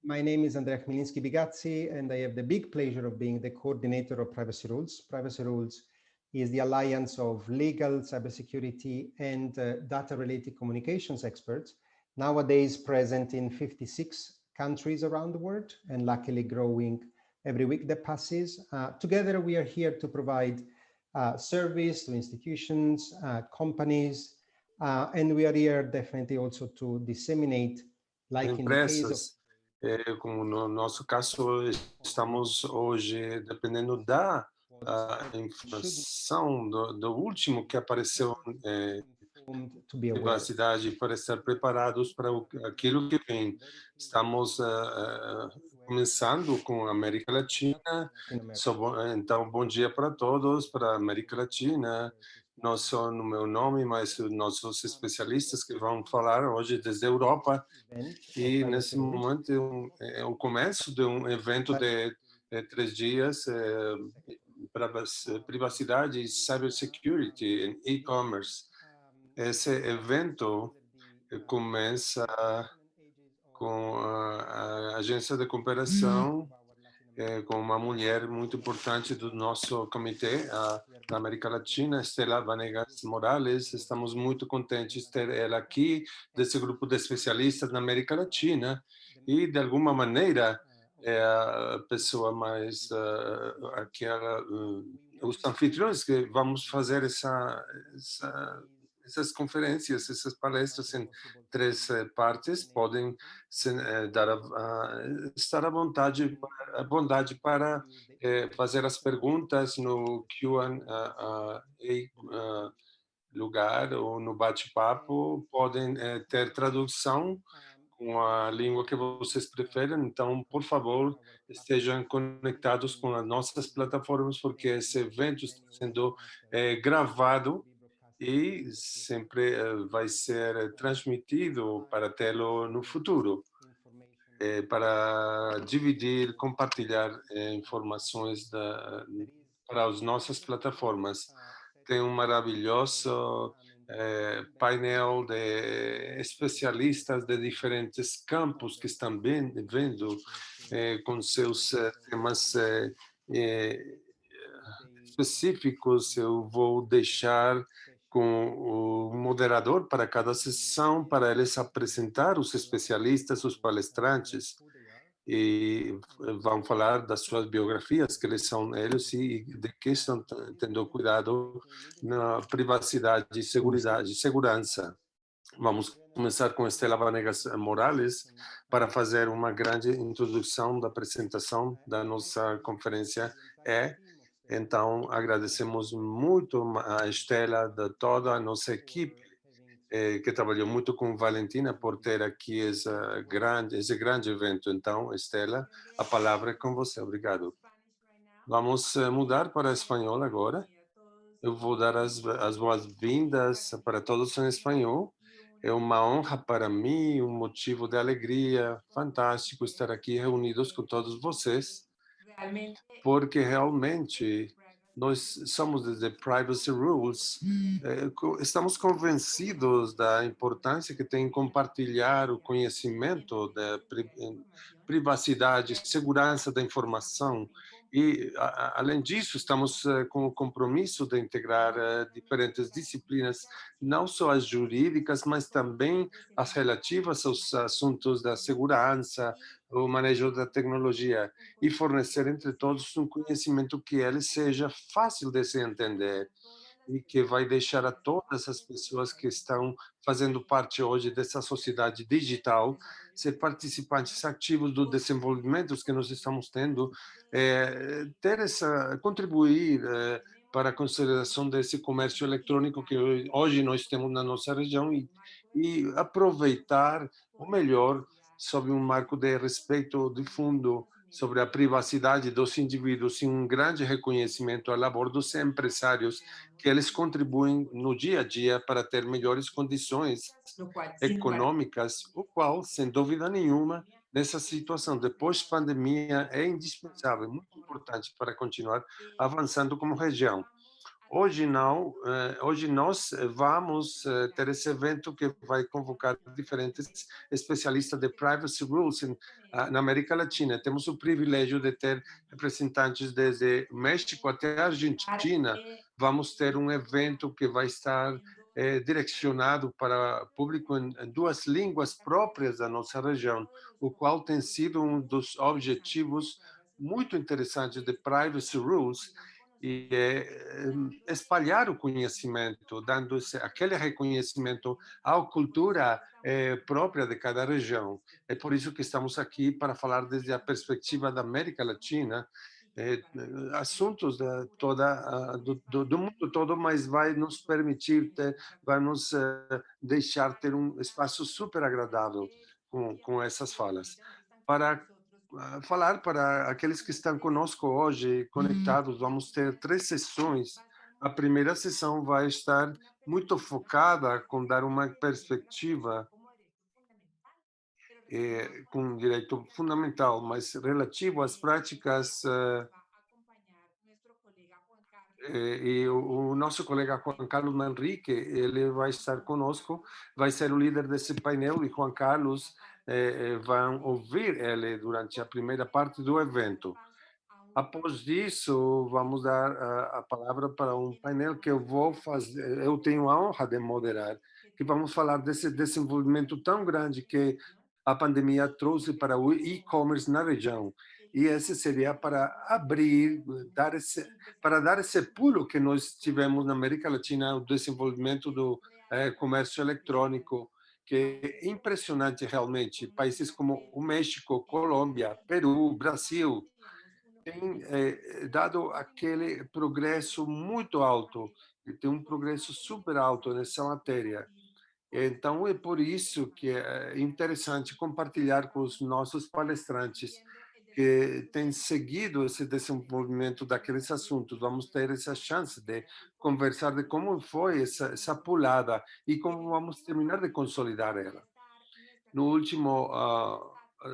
My name is Andrea Chmielewski Bigazzi, and I have the big pleasure of being the coordinator of Privacy Rules. Privacy Rules is the alliance of legal, cybersecurity, and data-related communications experts, nowadays present in 56 countries around the world, and luckily growing every week that passes. Together, we are here to provide service to institutions, companies, and we are here definitely also to disseminate, like in the case of Empresas, como no nosso caso, estamos hoje dependendo da informação do último que apareceu to be aware. privacidade para estar preparados para aquilo que vem. Estamos começando com a América Latina, então bom dia para todos, para a América Latina. Não só no meu nome, mas nossos especialistas que vão falar hoje desde a Europa. E nesse momento é o começo de um evento de 3 dias para privacidade, cybersecurity e e-commerce. Esse evento começa com a agência de cooperação, com uma mulher muito importante do nosso comitê da América Latina, Estela Vanegas Morales. Estamos muito contentes de ter ela aqui, desse grupo de especialistas na América Latina, e de alguma maneira é a pessoa mais aquela os anfitriões que vamos fazer essas conferências, essas palestras em 3 partes, podem estar à bondade para fazer as perguntas no Q&A lugar ou no bate-papo, podem ter tradução com a língua que vocês preferem. Então, por favor, estejam conectados com as nossas plataformas, porque esse evento está sendo gravado e sempre vai ser transmitido para tê-lo no futuro, para dividir, compartilhar informações para as nossas plataformas. Tem um maravilhoso painel de especialistas de diferentes campos que estão vendo com seus temas específicos. Eu vou deixar com o moderador para cada sessão, para eles apresentar os especialistas, os palestrantes, e vão falar das suas biografias, que eles são eles e de que estão tendo cuidado na privacidade e segurança. Vamos começar com Estela Vanegas Morales para fazer uma grande introdução da apresentação da nossa conferência. Então, agradecemos muito a Estela, de toda a nossa equipe, que trabalhou muito com Valentina por ter aqui esse grande evento. Então, Estela, a palavra é com você. Obrigado. Vamos mudar para espanhol agora. Eu vou dar as boas-vindas para todos em espanhol. É uma honra para mim, um motivo de alegria fantástico estar aqui reunidos com todos vocês, porque realmente nós somos desde Privacy Rules, estamos convencidos da importância que tem compartilhar o conhecimento da privacidade, segurança da informação, e além disso estamos com o compromisso de integrar diferentes disciplinas, não só as jurídicas, mas também as relativas aos assuntos da segurança, o manejo da tecnologia, e fornecer entre todos um conhecimento que ele seja fácil de se entender e que vai deixar a todas as pessoas que estão fazendo parte hoje dessa sociedade digital ser participantes ativos do desenvolvimento que nós estamos tendo, contribuir para a consolidação desse comércio eletrônico que hoje nós temos na nossa região, e aproveitar o melhor sob um marco de respeito de fundo sobre a privacidade dos indivíduos e um grande reconhecimento ao labor dos empresários, que eles contribuem no dia a dia para ter melhores condições econômicas, o qual, sem dúvida nenhuma, nessa situação de pós-pandemia é indispensável, muito importante para continuar avançando como região. Hoje não, hoje nós vamos ter esse evento que vai convocar diferentes especialistas de privacy rules na América Latina. Temos o privilégio de ter representantes desde México até a Argentina. Vamos ter um evento que vai estar direcionado para público em duas línguas próprias da nossa região, o qual tem sido um dos objetivos muito interessantes de privacy rules e espalhar o conhecimento, dando aquele reconhecimento à cultura própria de cada região. É por isso que estamos aqui para falar desde a perspectiva da América Latina, eh, assuntos do mundo todo, mas vai nos permitir ter, vai nos deixar ter um espaço super agradável com essas falas. Para falar para aqueles que estão conosco hoje, conectados, vamos ter três sessões. A primeira sessão vai estar muito focada com dar uma perspectiva com direito fundamental, mas relativo às práticas e o nosso colega Juan Carlos Manrique, ele vai estar conosco, vai ser o líder desse painel e Juan Carlos vão ouvir ele durante a primeira parte do evento. Após isso, vamos dar a palavra para um painel que eu vou fazer, eu tenho a honra de moderar, que vamos falar desse desenvolvimento tão grande que a pandemia trouxe para o e-commerce na região. E esse seria para abrir, para dar esse pulo que nós tivemos na América Latina, o desenvolvimento do comércio eletrônico, que é impressionante realmente. Países como o México, Colômbia, Peru, Brasil, tem dado aquele progresso muito alto, e tem um progresso super alto nessa matéria. Então, é por isso que é interessante compartilhar com os nossos palestrantes que têm seguido esse desenvolvimento daqueles assuntos. Vamos ter essa chance de conversar de como foi essa pulada e como vamos terminar de consolidar ela. No último,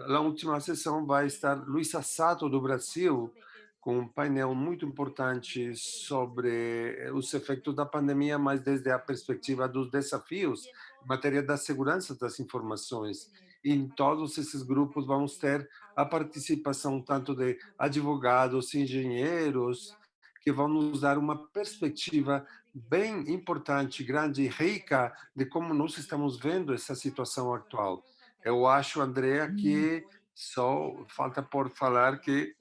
na última sessão vai estar Luísa Sato, do Brasil, com um painel muito importante sobre os efeitos da pandemia, mas desde a perspectiva dos desafios em matéria da segurança das informações. E em todos esses grupos vamos ter a participação tanto de advogados, engenheiros, que vão nos dar uma perspectiva bem importante, grande e rica de como nós estamos vendo essa situação atual. Eu acho, Andrea, que só falta por falar que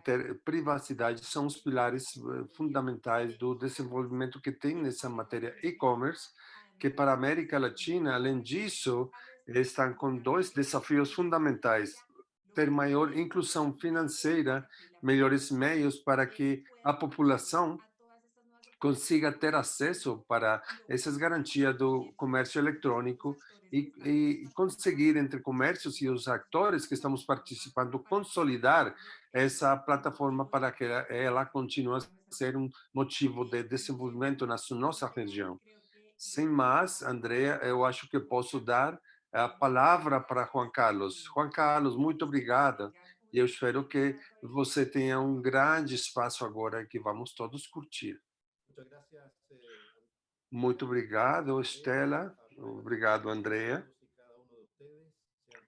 ter privacidade são os pilares fundamentais do desenvolvimento que tem nessa matéria e-commerce, que para a América Latina, além disso, estão com dois desafios fundamentais: ter maior inclusão financeira, melhores meios para que a população consiga ter acesso para essas garantias do comércio eletrônico e conseguir, entre comércios e os atores que estamos participando, consolidar essa plataforma para que ela continue a ser um motivo de desenvolvimento na nossa região. Sem mais, Andrea, eu acho que posso dar a palavra para Juan Carlos. Juan Carlos, muito obrigada. E eu espero que você tenha um grande espaço agora que vamos todos curtir. Muito obrigado, Estela. Obrigado, Andrea.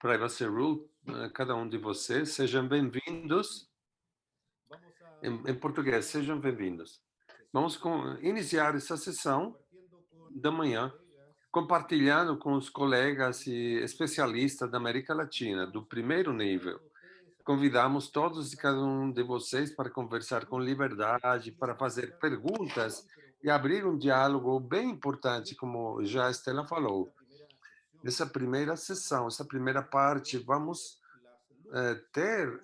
Privacy Rule, cada um de vocês, sejam bem-vindos. Em português, sejam bem-vindos. Vamos iniciar essa sessão da manhã compartilhando com os colegas e especialistas da América Latina, do primeiro nível. Convidamos todos e cada um de vocês para conversar com liberdade, para fazer perguntas e abrir um diálogo bem importante, como já a Estela falou. Nessa primeira sessão, essa primeira parte, vamos ter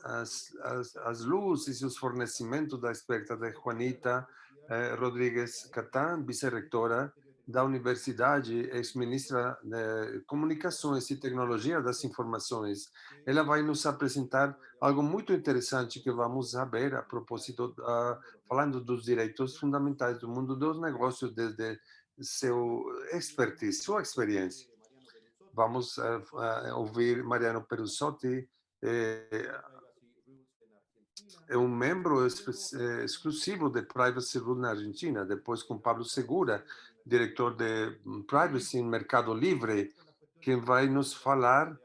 as luzes e os fornecimentos da experta de Juanita Rodrigues Catán, vice-reitora da Universidade, ex-ministra de Comunicações e Tecnologia das Informações. Ela vai nos apresentar algo muito interessante que vamos saber a propósito, falando dos direitos fundamentais do mundo dos negócios desde seu expertise, sua experiência. Vamos ouvir Mariano Perusotti, é um membro exclusivo de Privacy Rule na Argentina, depois com Pablo Segura, diretor de Privacy em Mercado Livre, que vai nos falar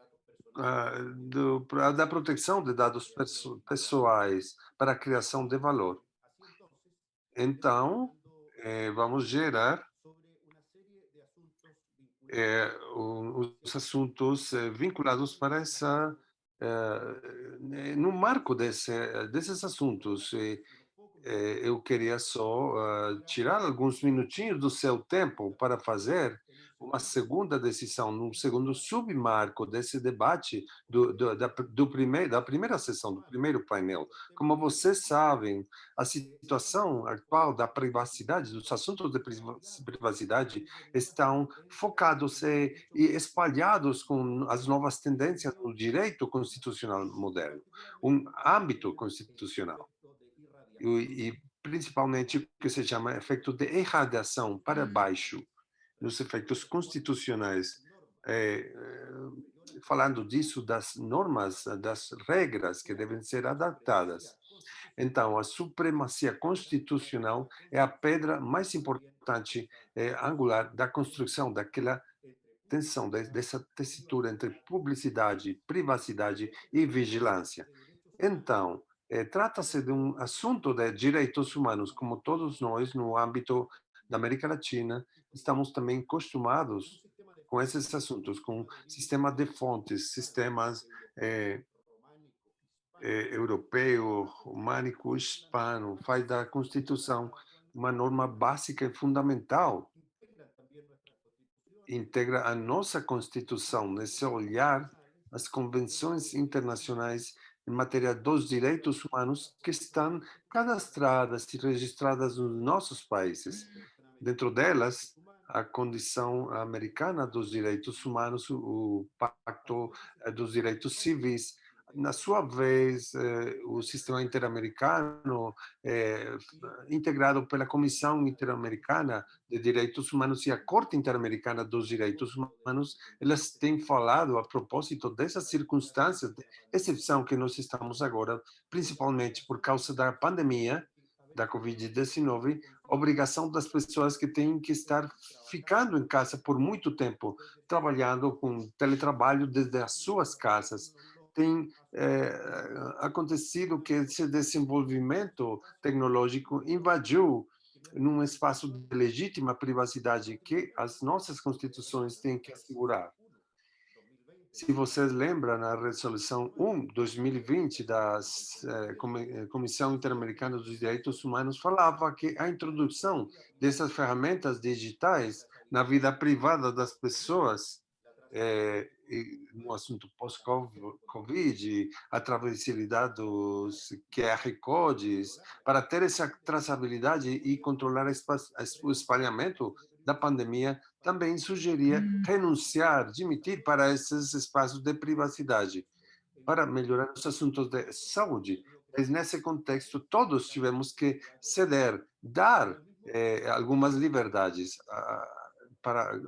da proteção de dados pessoais para a criação de valor. Então, vamos gerar os assuntos vinculados para essa, no marco desses assuntos. Eu queria só tirar alguns minutinhos do seu tempo para fazer uma segunda decisão, num segundo submarco desse debate da primeira sessão, do primeiro painel. Como vocês sabem, a situação atual da privacidade, dos assuntos de privacidade, estão focados e espalhados com as novas tendências do direito constitucional moderno, um âmbito constitucional e principalmente o que se chama efeito de irradiação para baixo, nos efeitos constitucionais. Falando disso, das normas, das regras que devem ser adaptadas. Então, a supremacia constitucional é a pedra mais importante, angular da construção daquela tensão, dessa tessitura entre publicidade, privacidade e vigilância. Então, trata-se de um assunto de direitos humanos, como todos nós, no âmbito da América Latina, estamos também acostumados com esses assuntos, com sistema de fontes, sistemas europeu, românico, hispano, faz da Constituição uma norma básica e fundamental, integra a nossa Constituição nesse olhar as convenções internacionais em matéria dos direitos humanos que estão cadastradas e registradas nos nossos países. Dentro delas, a Condição Americana dos Direitos Humanos, o Pacto dos Direitos Civis, na sua vez, o sistema interamericano, integrado pela Comissão Interamericana de Direitos Humanos e a Corte Interamericana dos Direitos Humanos, elas têm falado a propósito dessas circunstâncias de exceção que nós estamos agora, principalmente por causa da pandemia da Covid-19, obrigação das pessoas que têm que estar ficando em casa por muito tempo, trabalhando com teletrabalho desde as suas casas. Tem acontecido que esse desenvolvimento tecnológico invadiu num espaço de legítima privacidade que as nossas constituições têm que assegurar. Se vocês lembram, na Resolução 1/2020 da Comissão Interamericana dos Direitos Humanos falava que a introdução dessas ferramentas digitais na vida privada das pessoas, no assunto pós-Covid, a trazabilidade dos QR codes, para ter essa traçabilidade e controlar o espalhamento da pandemia, também sugeria renunciar, demitir para esses espaços de privacidade, para melhorar os assuntos de saúde. Mas nesse contexto, todos tivemos que ceder, dar algumas liberdades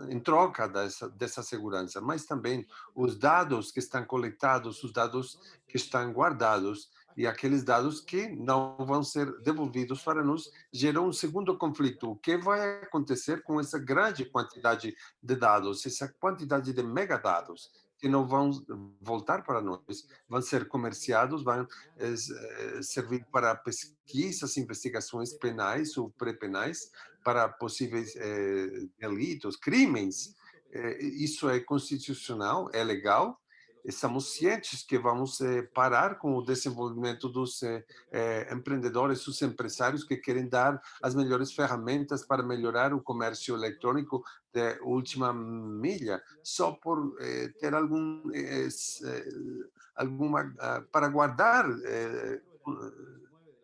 em troca dessa segurança, mas também os dados que estão coletados, os dados que estão guardados e aqueles dados que não vão ser devolvidos para nós, gerou um segundo conflito. O que vai acontecer com essa grande quantidade de dados, essa quantidade de megadados que não vão voltar para nós, vão ser comerciados, vão servir para pesquisas, investigações penais ou pré-penais, para possíveis delitos, crimes. Isso é constitucional, é legal. Estamos cientes que vamos parar com o desenvolvimento dos empreendedores, dos empresários que querem dar as melhores ferramentas para melhorar o comércio eletrônico de última milha, só por ter alguma para guardar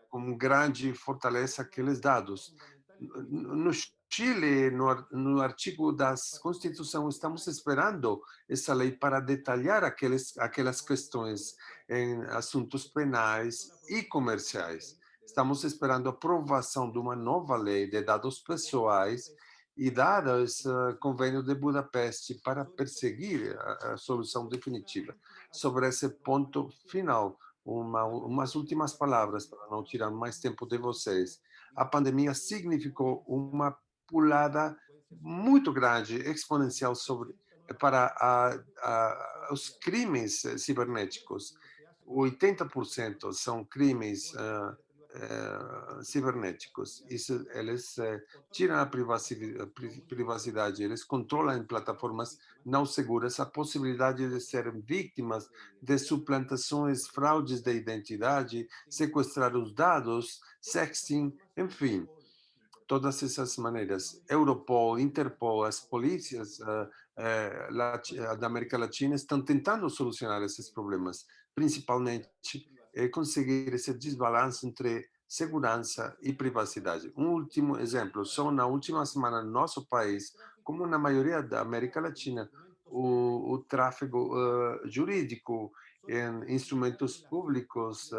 com grande fortaleza aqueles dados. No Chile, no artigo da Constituição, estamos esperando essa lei para detalhar aquelas questões em assuntos penais e comerciais. Estamos esperando a aprovação de uma nova lei de dados pessoais e dado esse convênio de Budapeste para perseguir a solução definitiva. Sobre esse ponto final, umas últimas palavras para não tirar mais tempo de vocês. A pandemia significou uma pulada muito grande, exponencial para os crimes cibernéticos. 80% são crimes cibernéticos. Isso, eles tiram a privacidade, eles controlam em plataformas não seguras a possibilidade de serem vítimas de suplantações, fraudes de identidade, sequestrar os dados, sexting, enfim, todas essas maneiras. Europol, Interpol, as polícias da América Latina estão tentando solucionar esses problemas, principalmente conseguir esse desbalanço entre segurança e privacidade. Um último exemplo, só na última semana no nosso país, como na maioria da América Latina, o tráfego jurídico em instrumentos públicos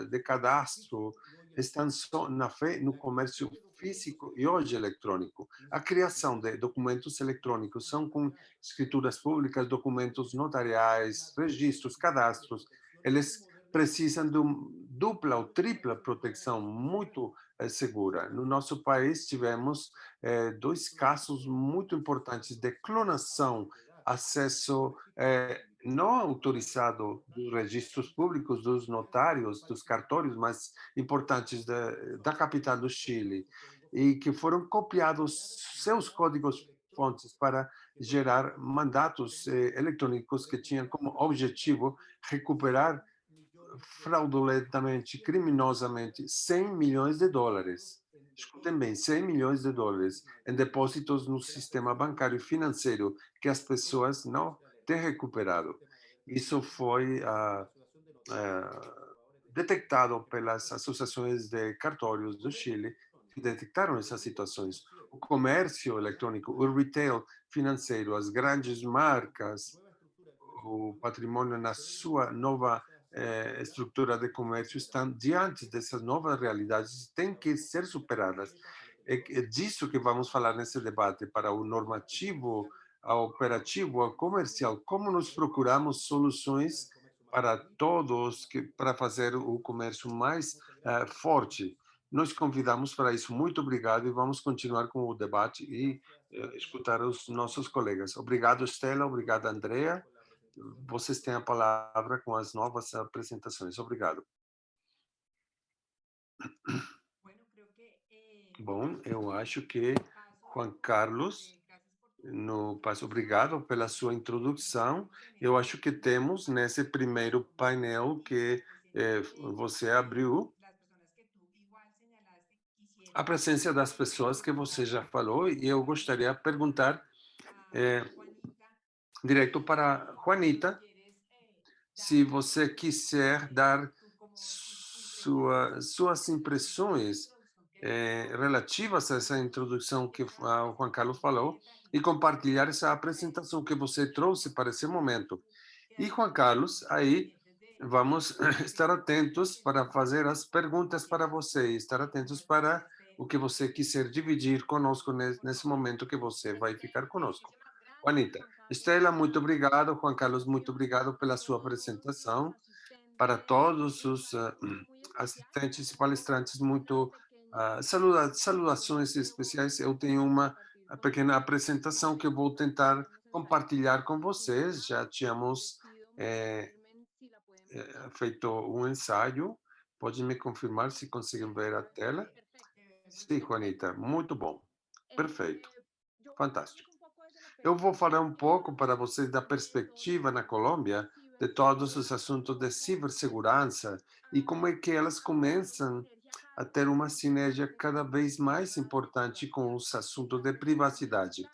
de cadastro estão só no comércio físico e hoje eletrônico. A criação de documentos eletrônicos são com escrituras públicas, documentos notariais, registros, cadastros. Eles precisam de dupla ou tripla proteção muito segura. No nosso país, tivemos dois casos muito importantes de clonação, acesso não autorizado dos registros públicos, dos notários, dos cartórios mais importantes da capital do Chile, e que foram copiados seus códigos fontes para gerar mandatos eletrônicos que tinham como objetivo recuperar fraudulentamente, criminosamente, 100 milhões de dólares. Escutem bem, 100 milhões de dólares em depósitos no sistema bancário e financeiro que as pessoas não têm recuperado. Isso foi detectado pelas associações de cartórios do Chile, que detectaram essas situações. O comércio eletrônico, o retail financeiro, as grandes marcas, o patrimônio na sua nova estrutura de comércio estão diante dessas novas realidades e têm que ser superadas. É disso que vamos falar nesse debate, para o normativo, ao operativo, ao comercial, como nós procuramos soluções para todos, para fazer o comércio mais forte. Nós convidamos para isso. Muito obrigado e vamos continuar com o debate e escutar os nossos colegas. Obrigado, Estela. Obrigado, Andrea. Vocês têm a palavra com as novas apresentações. Obrigado. Bom, eu acho que Juan Carlos, no passo, obrigado pela sua introdução. Eu acho que temos nesse primeiro painel que você abriu a presença das pessoas que você já falou e eu gostaria de perguntar eh, direto para Juanita, se você quiser dar suas impressões relativas a essa introdução que o Juan Carlos falou e compartilhar essa apresentação que você trouxe para esse momento. E, Juan Carlos, aí vamos estar atentos para fazer as perguntas para você, estar atentos para o que você quiser dividir conosco nesse momento que você vai ficar conosco. Juanita, Estela, muito obrigado. Juan Carlos, muito obrigado pela sua apresentação. Para todos os assistentes e palestrantes, muito saudações especiais. Eu tenho uma pequena apresentação que eu vou tentar compartilhar com vocês. Já tínhamos feito um ensaio. Pode me confirmar se conseguem ver a tela? Sim, Juanita, muito bom. Perfeito. Fantástico. Eu vou falar um pouco para vocês da perspectiva na Colômbia de todos os assuntos de cibersegurança e como é que elas começam a ter uma sinergia cada vez mais importante com os assuntos de privacidade.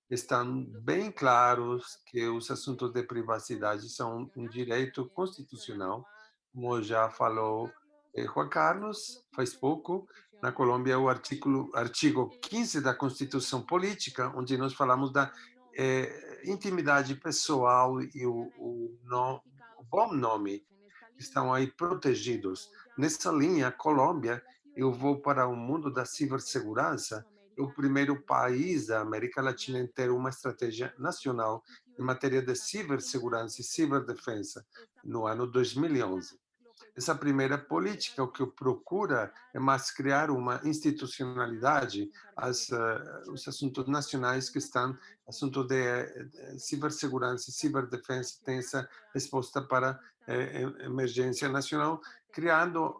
Estão bem claros que os assuntos de privacidade são um direito constitucional, como já falou Juan Carlos, faz pouco. Na Colômbia, o artigo 15 da Constituição Política, onde nós falamos da intimidade pessoal e o bom nome, estão aí protegidos. Nessa linha, Colômbia, eu vou para o mundo da cibersegurança, é o primeiro país da América Latina em ter uma estratégia nacional em matéria de cibersegurança e ciberdefesa no ano 2011. Essa primeira política, o que procura é mais criar uma institucionalidade, os assuntos nacionais que estão, assunto de cibersegurança, ciberdefesa, tem essa resposta para emergência nacional, criando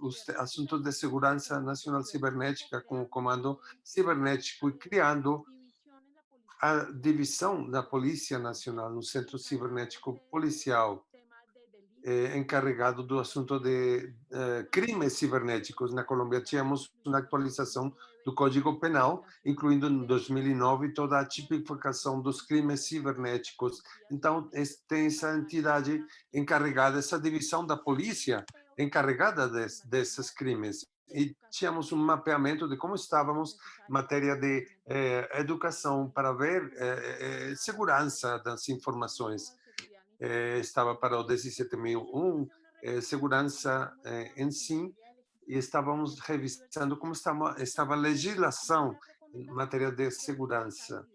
os assuntos de segurança nacional cibernética com o comando cibernético e criando a divisão da Polícia Nacional, no Centro Cibernético Policial, encarregado do assunto de crimes cibernéticos. Na Colômbia tínhamos uma atualização do Código Penal, incluindo em 2009 toda a tipificação dos crimes cibernéticos. Então, tem essa entidade encarregada, essa divisão da polícia encarregada desses crimes. E tínhamos um mapeamento de como estávamos em matéria de educação para ver segurança das informações. Estava para o 17.001, segurança em si, e estávamos revisando como estava a legislação em matéria de segurança.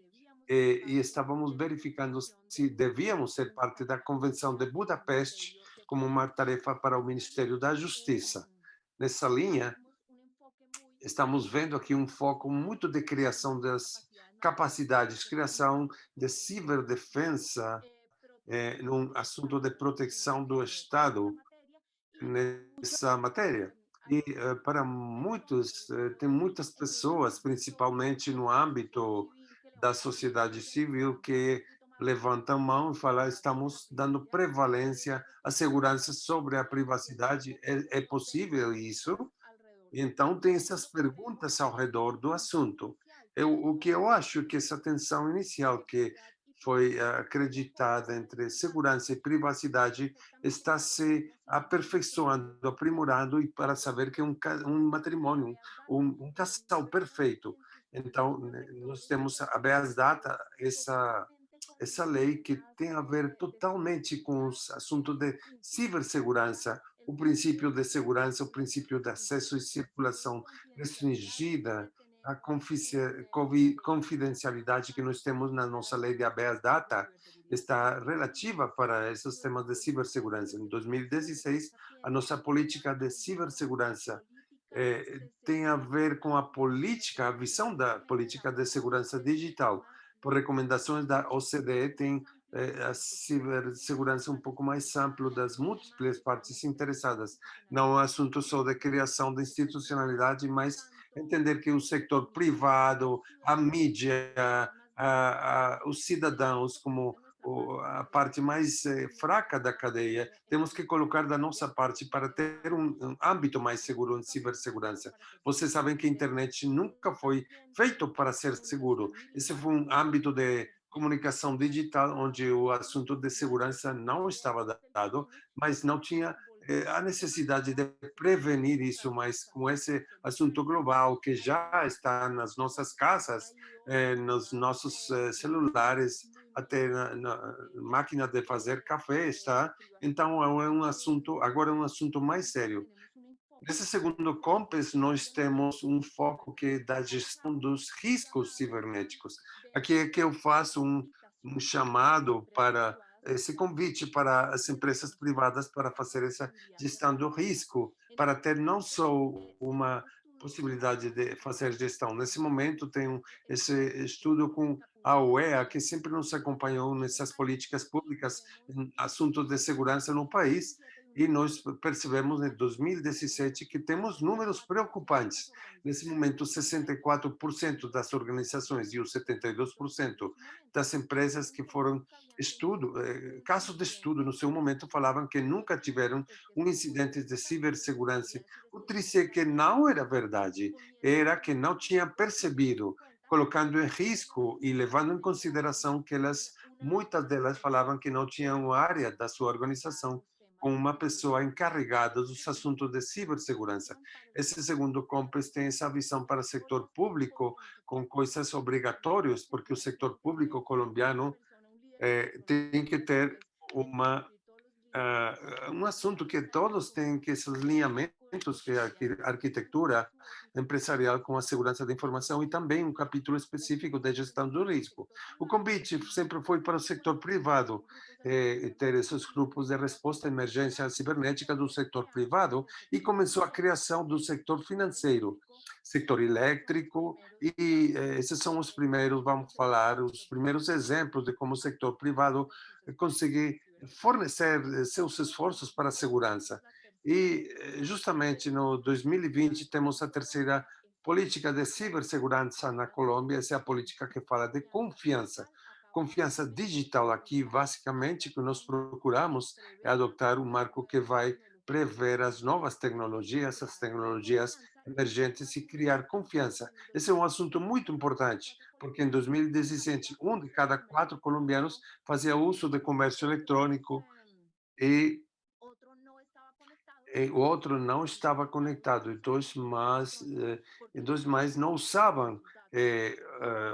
E estávamos verificando se devíamos ser parte da Convenção de Budapeste como uma tarefa para o Ministério da Justiça. Nessa linha, estamos vendo aqui um foco muito de criação das capacidades, criação de ciberdefesa, num assunto de proteção do Estado nessa matéria. E para muitos, tem muitas pessoas, principalmente no âmbito da sociedade civil, que levantam a mão e falam: estamos dando prevalência à segurança sobre a privacidade. É possível isso? Então, tem essas perguntas ao redor do assunto. O que eu acho que essa tensão inicial que foi acreditada entre segurança e privacidade está se aperfeiçoando, aprimorando, e para saber que é um matrimônio, um casal perfeito. Então, nós temos a habeas data, essa lei que tem a ver totalmente com os assuntos de cibersegurança, o princípio de segurança, o princípio de acesso e circulação restringida, a confidencialidade que nós temos na nossa lei de habeas data está relativa para esses temas de cibersegurança. Em 2016, a nossa política de cibersegurança tem a ver com a política, a visão da política de segurança digital. Por recomendações da OCDE, tem a cibersegurança um pouco mais amplo das múltiplas partes interessadas. Não é um assunto só de criação de institucionalidade, mas entender que o setor privado, a mídia, os cidadãos, como a parte mais fraca da cadeia, temos que colocar da nossa parte para ter um âmbito mais seguro em cibersegurança. Vocês sabem que a internet nunca foi feito para ser seguro. Esse foi um âmbito de comunicação digital onde o assunto de segurança não estava dado, mas não tinha a necessidade de prevenir isso, mas com esse assunto global que já está nas nossas casas, nos nossos celulares, até na máquina de fazer café, está? Então, é um assunto, agora é um assunto mais sério. Nesse segundo COMPAS, nós temos um foco que é da gestão dos riscos cibernéticos. Aqui é que eu faço um chamado para esse convite para as empresas privadas para fazer essa gestão do risco, para ter não só uma possibilidade de fazer gestão. Nesse momento, tem esse estudo com a UEA, que sempre nos acompanhou nessas políticas públicas em assuntos de segurança no país, e nós percebemos em 2017 que temos números preocupantes. Nesse momento, 64% das organizações e os 72% das empresas que foram casos de estudo no seu momento falavam que nunca tiveram um incidente de cibersegurança. O triste é que não era verdade, era que não tinham percebido, colocando em risco e levando em consideração que muitas delas falavam que não tinham área da sua organização com uma pessoa encarregada dos assuntos de cibersegurança. Esse segundo COMPAS tem essa visão para o setor público com coisas obrigatórias, porque o setor público colombiano tem que ter uma um assunto que todos têm, que esses alinhamentos que a arquitetura empresarial com a segurança da informação e também um capítulo específico da gestão do risco. O convite sempre foi para o setor privado, ter esses grupos de resposta à emergência cibernética do setor privado e começou a criação do setor financeiro, setor elétrico e esses são os primeiros, vamos falar, os primeiros exemplos de como o setor privado conseguir fornecer seus esforços para a segurança. E justamente no 2020 temos a terceira política de cibersegurança na Colômbia, essa é a política que fala de confiança. Confiança digital aqui, basicamente, que nós procuramos é adotar um marco que vai prever as novas tecnologias, as tecnologias emergentes e criar confiança. Esse é um assunto muito importante, porque em 2017, um de cada quatro colombianos fazia uso de comércio eletrônico e o outro não estava conectado, e dois mais não usavam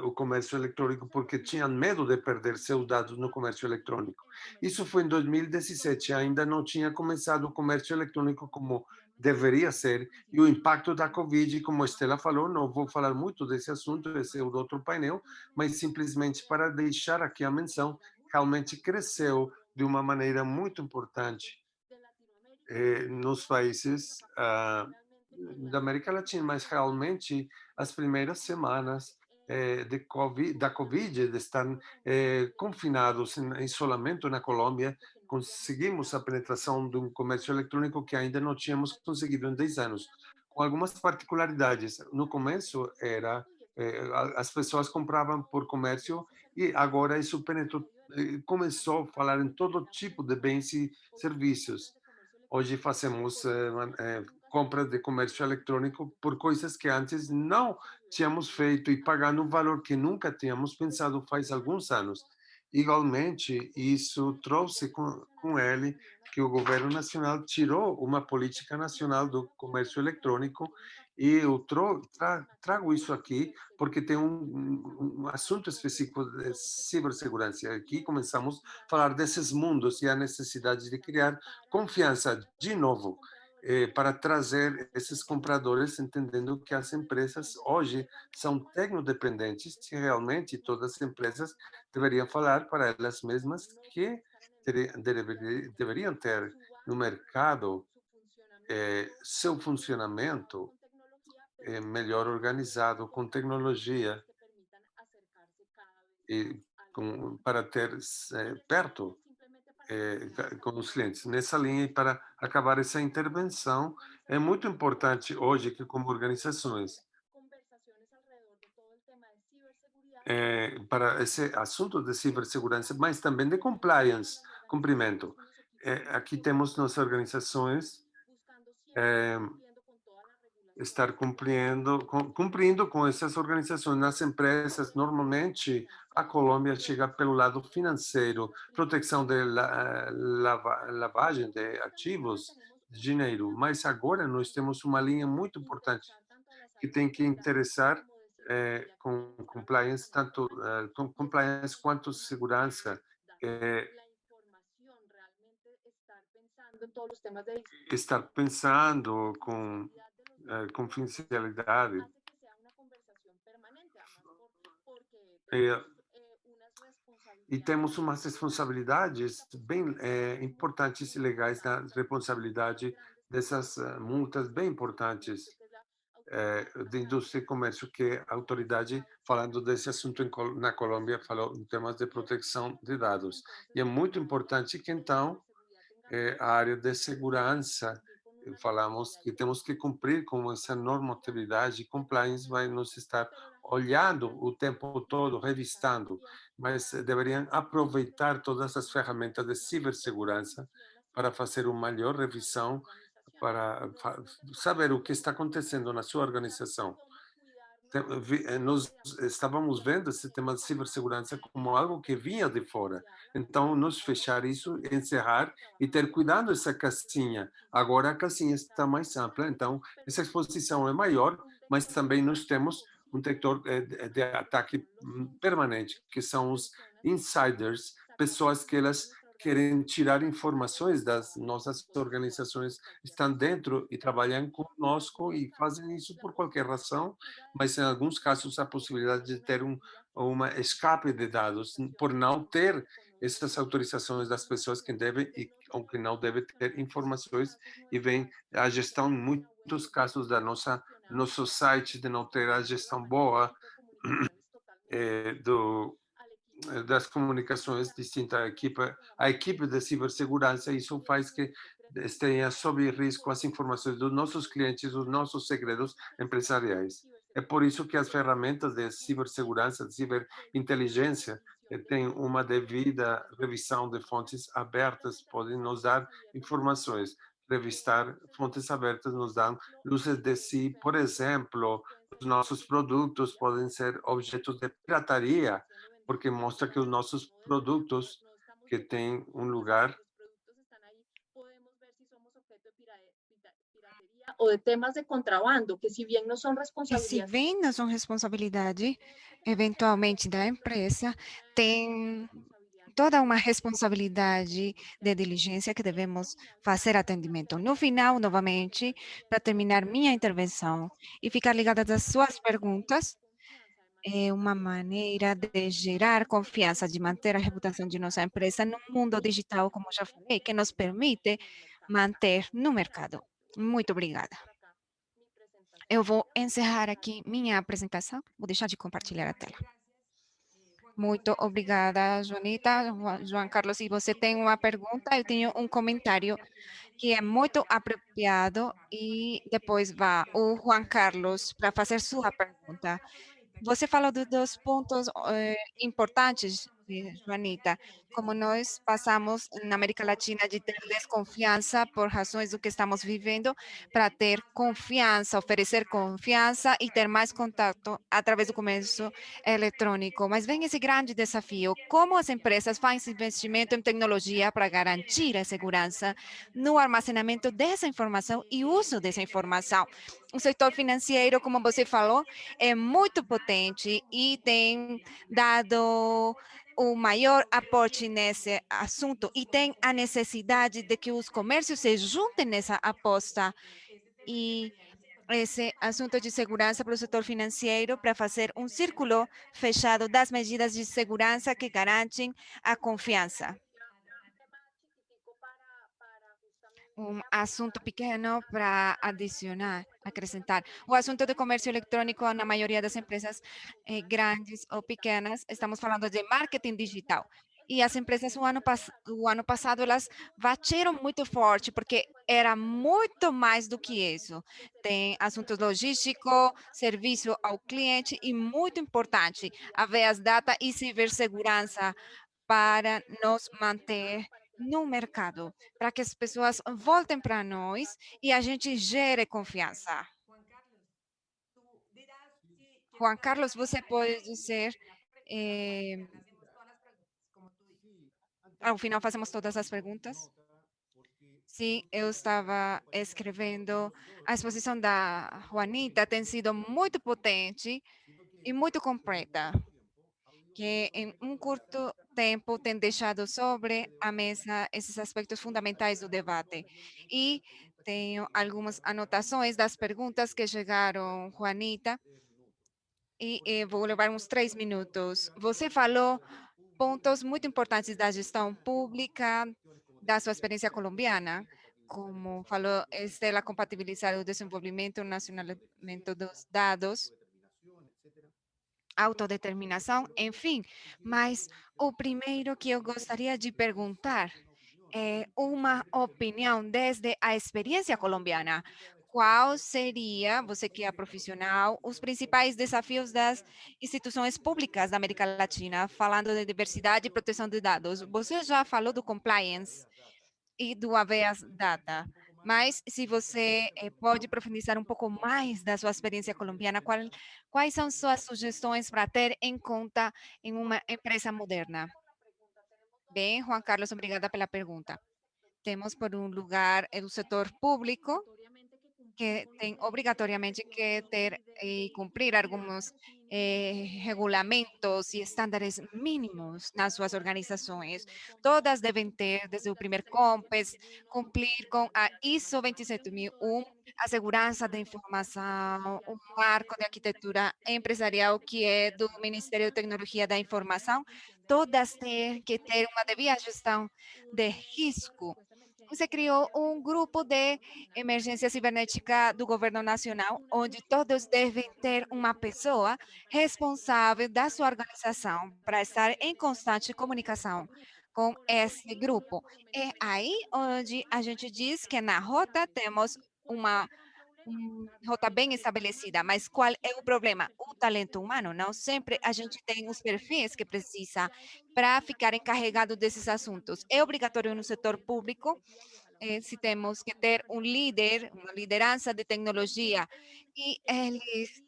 o comércio eletrônico porque tinham medo de perder seus dados no comércio eletrônico. Isso foi em 2017, ainda não tinha começado o comércio eletrônico como deveria ser, e o impacto da Covid, como a Estela falou, não vou falar muito desse assunto, esse é o outro painel, mas simplesmente para deixar aqui a menção, realmente cresceu de uma maneira muito importante nos países da América Latina, mas realmente as primeiras semanas da Covid, de estar confinados em isolamento na Colômbia, conseguimos a penetração de um comércio eletrônico que ainda não tínhamos conseguido em 10 anos, com algumas particularidades. No começo era as pessoas compravam por comércio e agora isso penetrou, começou a falar em todo tipo de bens e serviços. Hoje fazemos compras de comércio eletrônico por coisas que antes não tínhamos feito e pagando um valor que nunca tínhamos pensado faz alguns anos. Igualmente, isso trouxe com ele que o governo nacional tirou uma política nacional do comércio eletrônico e eu trago isso aqui porque tem um assunto específico de cibersegurança. Aqui começamos a falar desses mundos e a necessidade de criar confiança de novo para trazer esses compradores, entendendo que as empresas hoje são tecnodependentes e realmente todas as empresas deveriam falar para elas mesmas que deveriam ter no mercado seu funcionamento melhor organizado com tecnologia e para ter perto com os clientes. Nessa linha, e para acabar essa intervenção, é muito importante hoje que, como organizações, para esse assunto de cibersegurança, mas também de compliance, cumprimento. Aqui temos nossas organizações estar cumprindo com essas organizações. Nas empresas, normalmente, a Colômbia chega pelo lado financeiro, proteção de lavagem de ativos, de dinheiro. Mas agora nós temos uma linha muito importante que tem que interessar com compliance, tanto com compliance quanto segurança. Estar pensando com confidencialidade. É, e temos umas responsabilidades bem importantes e legais na responsabilidade dessas multas bem importantes de indústria e comércio que a autoridade, falando desse assunto na Colômbia, falou em temas de proteção de dados. E é muito importante que, então, a área de segurança, falamos que temos que cumprir com essa normatividade, compliance vai nos estar olhando o tempo todo, revistando, mas deveriam aproveitar todas as ferramentas de cibersegurança para fazer uma melhor revisão, para saber o que está acontecendo na sua organização. Nós estávamos vendo esse tema de cibersegurança como algo que vinha de fora. Então, nos fechar isso, encerrar e ter cuidado dessa caixinha. Agora a caixinha está mais ampla, então essa exposição é maior, mas também nós temos um detector de ataque permanente, que são os insiders, pessoas que elas querem tirar informações das nossas organizações, estão dentro e trabalham conosco e fazem isso por qualquer razão, mas em alguns casos a possibilidade de ter uma escape de dados por não ter essas autorizações das pessoas que devem e ou que não devem ter informações e vem a gestão em muitos casos da nosso site de não ter a gestão boa do das comunicações distinta à equipe de cibersegurança, isso faz que esteja sob risco as informações dos nossos clientes, os nossos segredos empresariais. É por isso que as ferramentas de cibersegurança, de ciberinteligência, têm uma devida revisão de fontes abertas, podem nos dar informações. Revistar fontes abertas nos dão luzes de si, por exemplo, os nossos produtos podem ser objetos de pirataria, porque mostra que os nossos produtos que têm um lugar O de temas de contrabando, que si bien no son E se responsabilidad bem não são responsabilidade, eventualmente, da empresa, tem toda uma responsabilidade de diligência que devemos fazer atendimento. No final, novamente, para terminar minha intervenção e ficar ligada às suas perguntas, é uma maneira de gerar confiança, de manter a reputação de nossa empresa no mundo digital, como já falei, que nos permite manter no mercado. Muito obrigada. Eu vou encerrar aqui minha apresentação. Vou deixar de compartilhar a tela. Muito obrigada, Joanita. João Carlos, se você tem uma pergunta, eu tenho um comentário que é muito apropriado e depois vá o Juan Carlos para fazer sua pergunta. Você falou dos pontos importantes, Joanita, como nós passamos na América Latina de ter desconfiança por razões do que estamos vivendo, para ter confiança, oferecer confiança e ter mais contato através do comércio eletrônico. Mas vem esse grande desafio: como as empresas fazem investimento em tecnologia para garantir a segurança no armazenamento dessa informação e uso dessa informação. O setor financeiro, como você falou, é muito potente e tem dado o maior aporte nesse assunto e tem a necessidade de que os comércios se juntem nessa aposta e esse assunto de segurança para o setor financeiro para fazer um círculo fechado das medidas de segurança que garantem a confiança. Assunto pequeno para adicionar, acrescentar. O assunto de comércio eletrônico na maioria das empresas grandes ou pequenas, estamos falando de marketing digital. E as empresas o ano passado, elas bateram muito forte, porque era muito mais do que isso. Tem assuntos logísticos, serviço ao cliente e, muito importante, haver data e cibersegurança para nos manter no mercado, para que as pessoas voltem para nós e a gente gere confiança. Juan Carlos, você pode dizer, eh, ao final fazemos todas as perguntas? Sim, eu estava escrevendo, a exposição da Juanita tem sido muito potente e muito completa, que em um curto tempo tem deixado sobre a mesa esses aspectos fundamentais do debate. E tenho algumas anotações das perguntas que chegaram, Juanita, e vou levar uns 3 minutos. Você falou pontos muito importantes da gestão pública, da sua experiência colombiana, como falou Estela, compatibilizar o desenvolvimento e o nacionamento dos dados, autodeterminação, enfim. Mas o primeiro que eu gostaria de perguntar é uma opinião desde a experiência colombiana. Qual seria, você que é profissional, os principais desafios das instituições públicas da América Latina, falando de diversidade e proteção de dados? Você já falou do compliance e do habeas data, mas se você pode profundizar um pouco mais da sua experiência colombiana, quais são suas sugestões para ter em conta em uma empresa moderna? Bem, Juan Carlos, obrigada pela pergunta. Temos, por um lugar, o setor público, que tem obrigatoriamente que ter e cumprir alguns regulamentos e estándares mínimos nas suas organizações. Todas devem ter, desde o primeiro COMPES, cumprir com a ISO 27001, a segurança da informação, um marco de arquitetura empresarial que é do Ministério de Tecnologia da Informação. Todas têm que ter uma devida gestão de risco. Se criou um grupo de emergência cibernética do governo nacional, onde todos devem ter uma pessoa responsável da sua organização para estar em constante comunicação com esse grupo. É aí onde a gente diz que na rota temos uma rota bem estabelecida, mas qual é o problema? O talento humano. Não sempre a gente tem os perfis que precisa para ficar encarregado desses assuntos. É obrigatório no setor público, se temos que ter um líder, uma liderança de tecnologia, e eles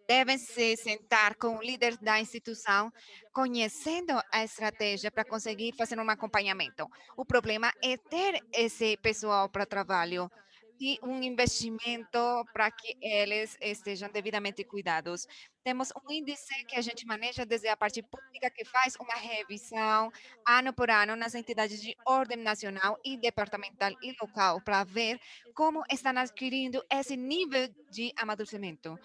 devem se sentar com o líder da instituição, conhecendo a estratégia para conseguir fazer um acompanhamento. O problema é ter esse pessoal para trabalho e um investimento para que eles estejam devidamente cuidados. Temos um índice que a gente maneja desde a parte pública, que faz uma revisão ano por ano nas entidades de ordem nacional e departamental e local, para ver como estão adquirindo esse nível de amadurecimento.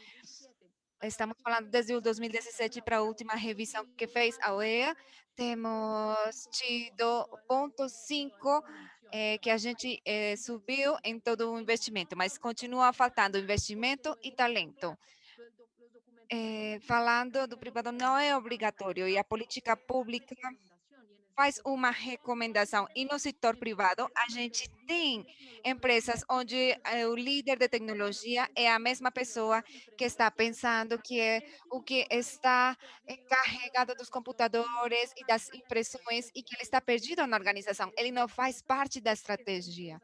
Estamos falando desde o 2017 para a última revisão que fez a OEA, temos tido 0,5 que a gente subiu em todo o investimento, mas continua faltando investimento e talento. Falando do privado, não é obrigatório e a política pública faz uma recomendação. E no setor privado, a gente tem empresas onde o líder de tecnologia é a mesma pessoa que está pensando que é o que está encarregado dos computadores e das impressões e que ele está perdido na organização. Ele não faz parte da estratégia.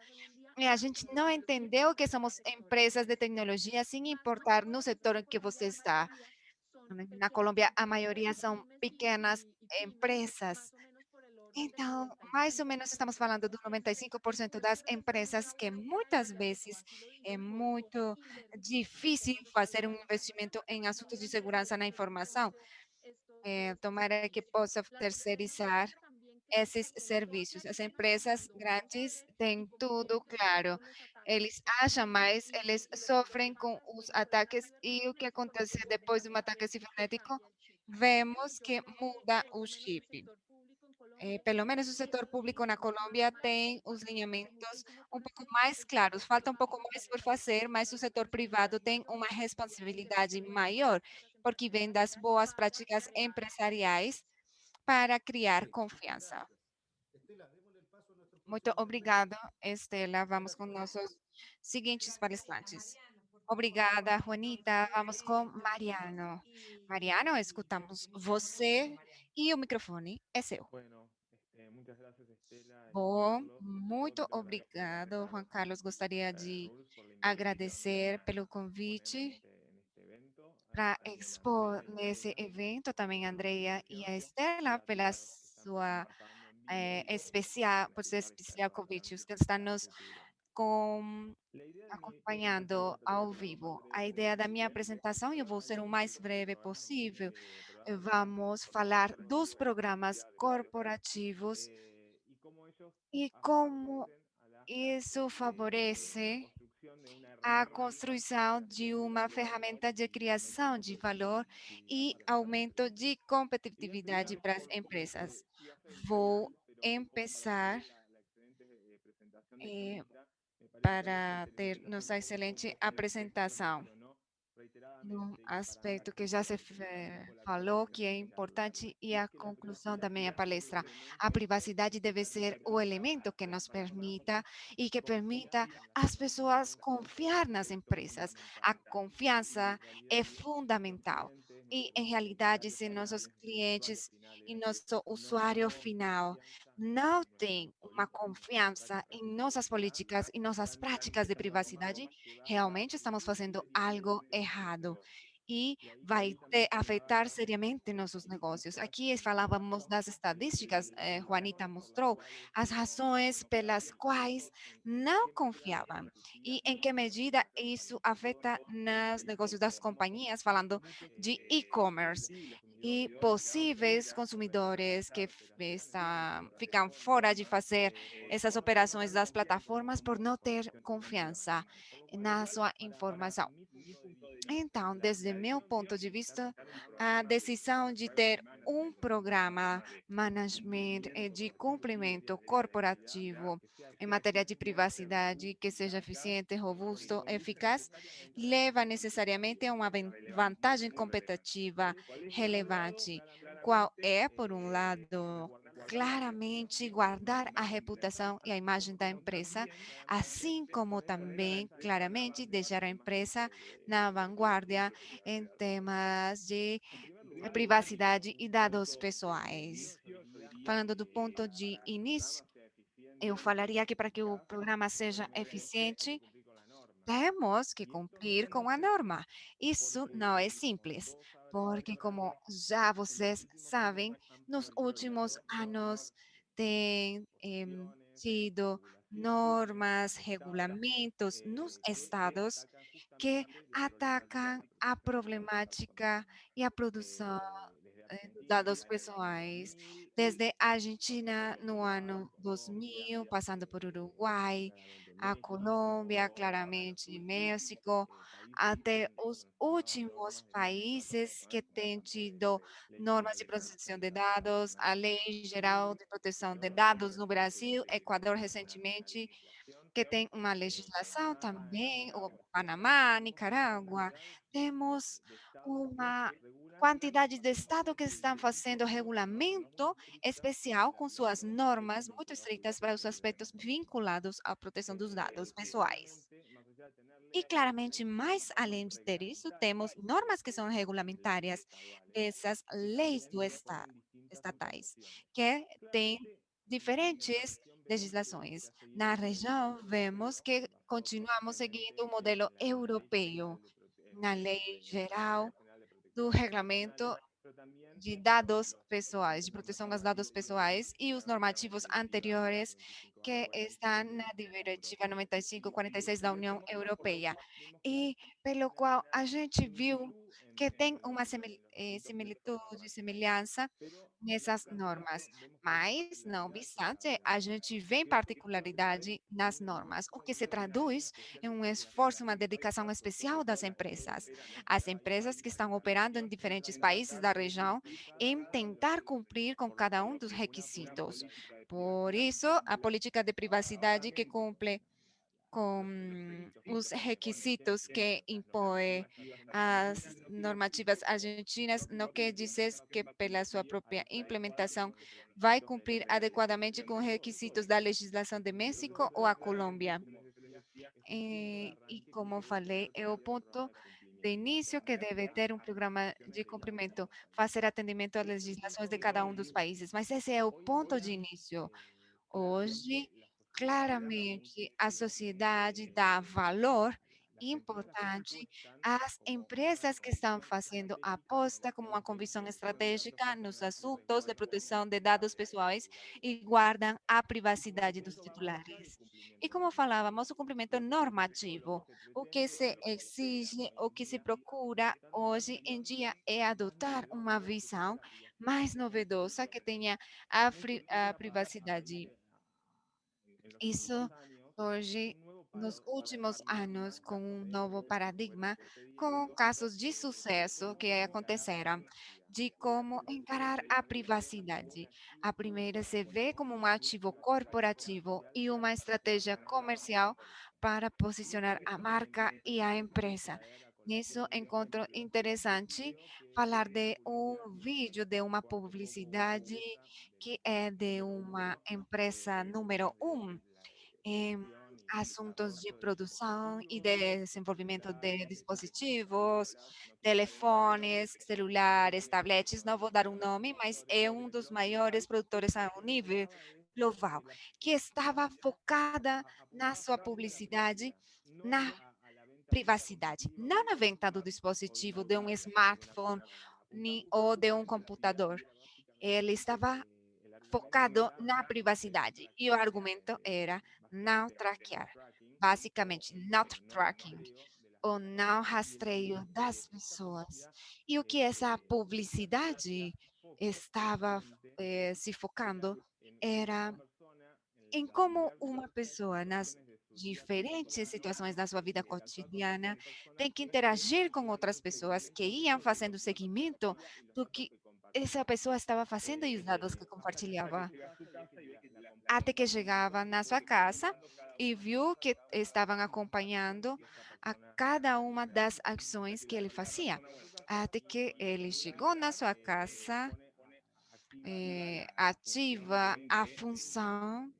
E a gente não entendeu que somos empresas de tecnologia sem importar no setor em que você está. Na Colômbia, a maioria são pequenas empresas. Então, mais ou menos estamos falando do 95% das empresas que muitas vezes é muito difícil fazer um investimento em assuntos de segurança na informação. Tomara que possa terceirizar esses serviços. As empresas grandes têm tudo claro. Eles acham mais, eles sofrem com os ataques e o que acontece depois de um ataque cibernético? Vemos que muda o chip. Pelo menos o setor público na Colômbia tem os lineamentos um pouco mais claros. Falta um pouco mais por fazer, mas o setor privado tem uma responsabilidade maior, porque vem das boas práticas empresariais para criar confiança. Muito obrigada, Estela. Vamos com nossos seguintes palestrantes. Obrigada, Juanita. Vamos com Mariano. Mariano, escutamos você e o microfone é seu. Bom, muito obrigado, Juan Carlos. Gostaria de agradecer pelo convite para expor nesse evento, também a Andrea e a Estela, pela sua especial, por ser especial convite. Os que estão nos com, acompanhando ao vivo. A ideia da minha apresentação, eu vou ser o mais breve possível. Vamos falar dos programas corporativos e como isso favorece a construção de uma ferramenta de criação de valor e aumento de competitividade para as empresas. Vou começar para ter nossa excelente apresentação. Num aspecto que já se falou que é importante e a conclusão da minha palestra. A privacidade deve ser o elemento que nos permita e que permita às pessoas confiar nas empresas. A confiança é fundamental. E, em realidade, se nossos clientes e nosso usuário final não têm uma confiança em nossas políticas e nossas práticas de privacidade, realmente estamos fazendo algo errado. e vai afetar seriamente nossos negócios. Aqui falávamos das estatísticas, Juanita mostrou as razões pelas quais não confiavam e em que medida isso afeta nos negócios das companhias, falando de e-commerce e possíveis consumidores que ficam fora de fazer essas operações das plataformas por não ter confiança na sua informação. Então, desde meu ponto de vista, a decisão de ter um programa management de cumprimento corporativo em matéria de privacidade que seja eficiente, robusto, eficaz, leva necessariamente a uma vantagem competitiva relevante, qual é, por um lado, claramente guardar a reputação e a imagem da empresa, assim como também claramente deixar a empresa na vanguarda em temas de privacidade e dados pessoais. Falando do ponto de início, eu falaria que para que o programa seja eficiente, temos que cumprir com a norma. Isso não é simples, porque, como já vocês sabem, nos últimos anos tem tido normas, regulamentos nos estados que atacam a problemática e a produção dados pessoais, desde a Argentina no ano 2000, passando por Uruguai, a Colômbia, claramente México, até os últimos países que têm tido normas de proteção de dados, a Lei Geral de Proteção de Dados no Brasil, Equador recentemente, que tem uma legislação também, o Panamá, Nicarágua, temos uma quantidade de estados que estão fazendo regulamento especial com suas normas muito estritas para os aspectos vinculados à proteção dos dados pessoais. E claramente, mais além de ter isso, temos normas que são regulamentárias dessas leis do estatais, que têm diferentes legislações. Na região, vemos que continuamos seguindo o modelo europeu, na lei geral do regulamento de dados pessoais, de proteção aos dados pessoais e os normativos anteriores que estão na Diretiva 95/46 da União Europeia. E pelo qual a gente viu que tem uma similitude e semelhança nessas normas, mas, não obstante, a gente vê particularidade nas normas, o que se traduz em um esforço, uma dedicação especial das empresas. As empresas que estão operando em diferentes países da região em tentar cumprir com cada um dos requisitos. Por isso, a política de privacidade que cumpre com os requisitos que impõe as normativas argentinas, não quer dizer que pela sua própria implementação vai cumprir adequadamente com requisitos da legislação de México ou a Colômbia. E como falei, é o ponto de início que deve ter um programa de cumprimento, fazer atendimento às legislações de cada um dos países, mas esse é o ponto de início. Hoje, claramente, a sociedade dá valor importante às empresas que estão fazendo aposta como uma convicção estratégica nos assuntos de proteção de dados pessoais e guardam a privacidade dos titulares. E como falávamos, o cumprimento normativo, o que se exige, o que se procura hoje em dia é adotar uma visão mais novedosa que tenha a privacidade. Isso hoje, nos últimos anos, com um novo paradigma, com casos de sucesso que aconteceram, de como encarar a privacidade. A primeira se vê como um ativo corporativo e uma estratégia comercial para posicionar a marca e a empresa. Nisso encontro interessante falar de um vídeo de uma publicidade que é de uma empresa número um em assuntos de produção e desenvolvimento de dispositivos, telefones, celulares, tabletes. Não vou dar um nome, mas é um dos maiores produtores a um nível global, que estava focada na sua publicidade, na privacidade, não na venda do dispositivo, de um smartphone ou de um computador. Ele estava focado na privacidade e o argumento era não traquear, basicamente not tracking, o não rastreio das pessoas. E o que essa publicidade estava se focando era em como uma pessoa, nas diferentes situações da sua vida cotidiana, tem que interagir com outras pessoas que iam fazendo seguimento do que essa pessoa estava fazendo e os dados que compartilhava. Até que chegava na sua casa e viu que estavam acompanhando a cada uma das ações que ele fazia. Até que ele chegou na sua casa, ativa a função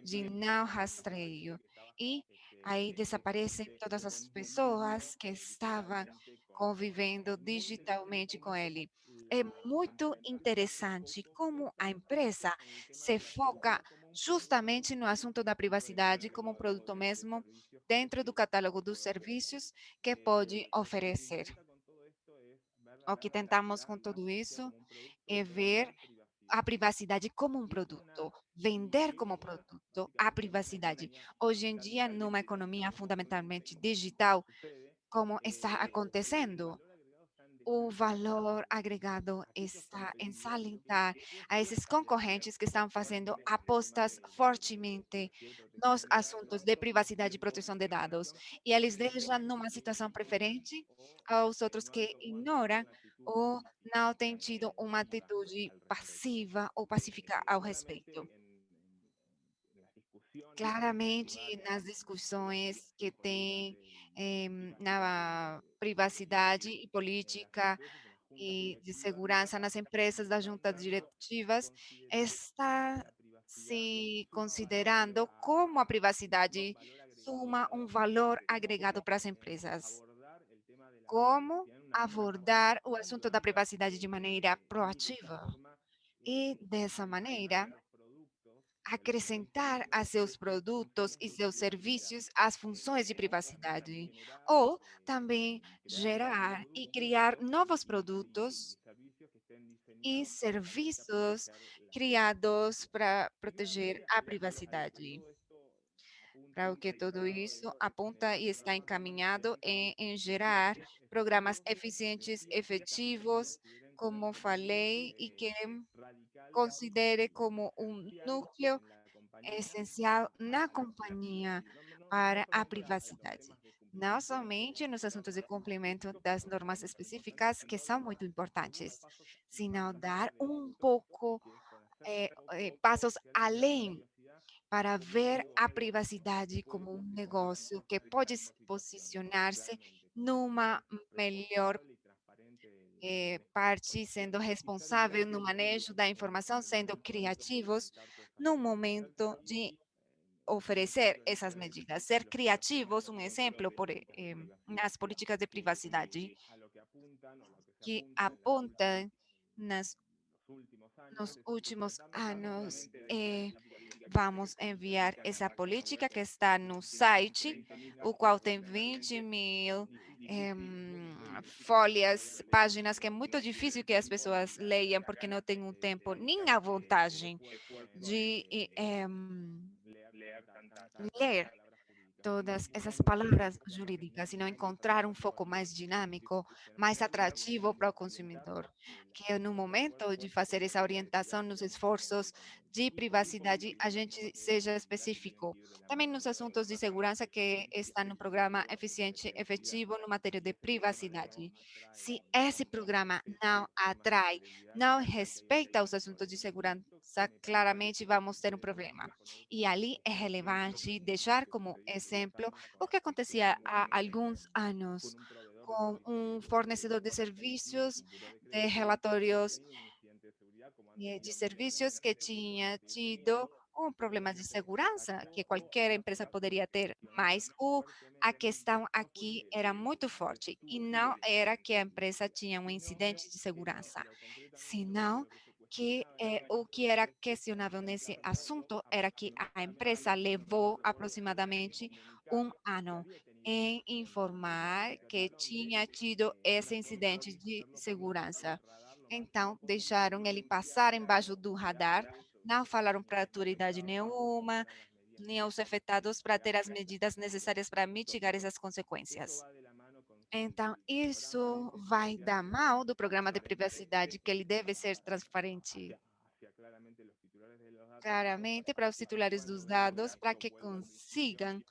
de não rastreio. E aí desaparecem todas as pessoas que estavam convivendo digitalmente com ele. É muito interessante como a empresa se foca justamente no assunto da privacidade como um produto mesmo dentro do catálogo dos serviços que pode oferecer. O que tentamos com tudo isso é ver a privacidade como um produto, vender como produto a privacidade. Hoje em dia, numa economia fundamentalmente digital, como está acontecendo, o valor agregado está em salientar a esses concorrentes que estão fazendo apostas fortemente nos assuntos de privacidade e proteção de dados. E eles deixam numa situação preferente aos outros que ignoram ou não têm tido uma atitude passiva ou pacífica ao respeito. Claramente, nas discussões que tem na privacidade e política e de segurança nas empresas das juntas diretivas, está se considerando como a privacidade suma um valor agregado para as empresas. Como abordar o assunto da privacidade de maneira proativa e, dessa maneira, acrescentar a seus produtos e seus serviços as funções de privacidade, ou também gerar e criar novos produtos e serviços criados para proteger a privacidade. Para o que tudo isso aponta e está encaminhado em gerar programas eficientes, efetivos, como falei, e que considere como um núcleo essencial na companhia para a privacidade. Não somente nos assuntos de cumprimento das normas específicas, que são muito importantes, sino dar um pouco passos além para ver a privacidade como um negócio que pode posicionar-se numa melhor parte, sendo responsável no manejo da informação, sendo criativos no momento de oferecer essas medidas. Ser criativos, um exemplo nas políticas de privacidade que apontam nas nos últimos anos, vamos enviar essa política que está no site, o qual tem 20.000 folhas, páginas, que é muito difícil que as pessoas leiam, porque não têm um tempo nem a vontade de ler todas essas palavras jurídicas e não encontrar um foco mais dinâmico, mais atrativo para o consumidor, que no momento de fazer essa orientação nos esforços de privacidade, a gente seja específico. Também nos assuntos de segurança que está no programa eficiente efetivo no matéria de privacidade. Se esse programa não atrai, não respeita os assuntos de segurança, claramente vamos ter um problema. E ali é relevante deixar como exemplo o que acontecia há alguns anos com um fornecedor de serviços de relatórios de serviços que tinha tido um problema de segurança que qualquer empresa poderia ter, mas a questão aqui era muito forte e não era que a empresa tinha um incidente de segurança, senão que o que era questionável nesse assunto era que a empresa levou aproximadamente um ano em informar que tinha tido esse incidente de segurança. Então, deixaram ele passar embaixo do radar, não falaram para autoridade nenhuma, nem aos afetados para ter as medidas necessárias para mitigar essas consequências. Então, isso vai dar mal do programa de privacidade, que ele deve ser transparente claramente para os titulares dos dados, para que consigam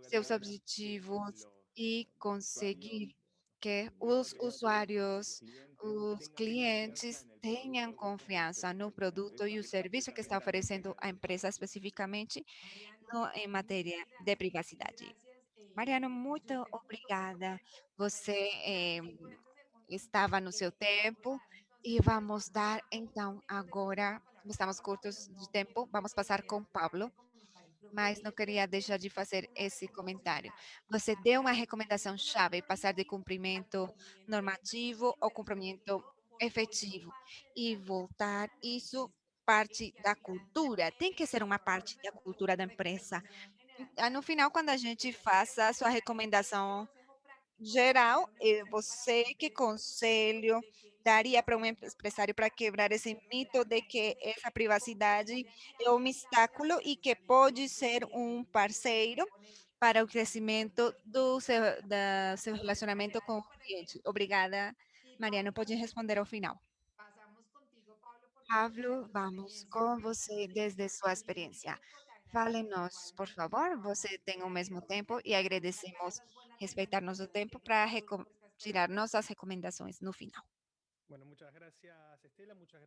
seus objetivos e conseguir que os usuários, os clientes tenham confiança no produto e o serviço que está oferecendo a empresa especificamente em matéria de privacidade. Mariano, muito obrigada. Você estava no seu tempo e vamos dar então agora, como estamos curtos de tempo, vamos passar com Pablo, mas não queria deixar de fazer esse comentário. Você deu uma recomendação chave, passar de cumprimento normativo ao cumprimento efetivo e voltar isso parte da cultura, tem que ser uma parte da cultura da empresa. No final, quando a gente faça a sua recomendação geral, você que conselho daria para um empresário para quebrar esse mito de que essa privacidade é um obstáculo e que pode ser um parceiro para o crescimento seu relacionamento com o cliente? Obrigada, Mariana. Pode responder ao final. Pablo, vamos com você desde sua experiência. Fale-nos, por favor, você tem o mesmo tempo e agradecemos respeitar nosso tempo para tirar nossas recomendações no final.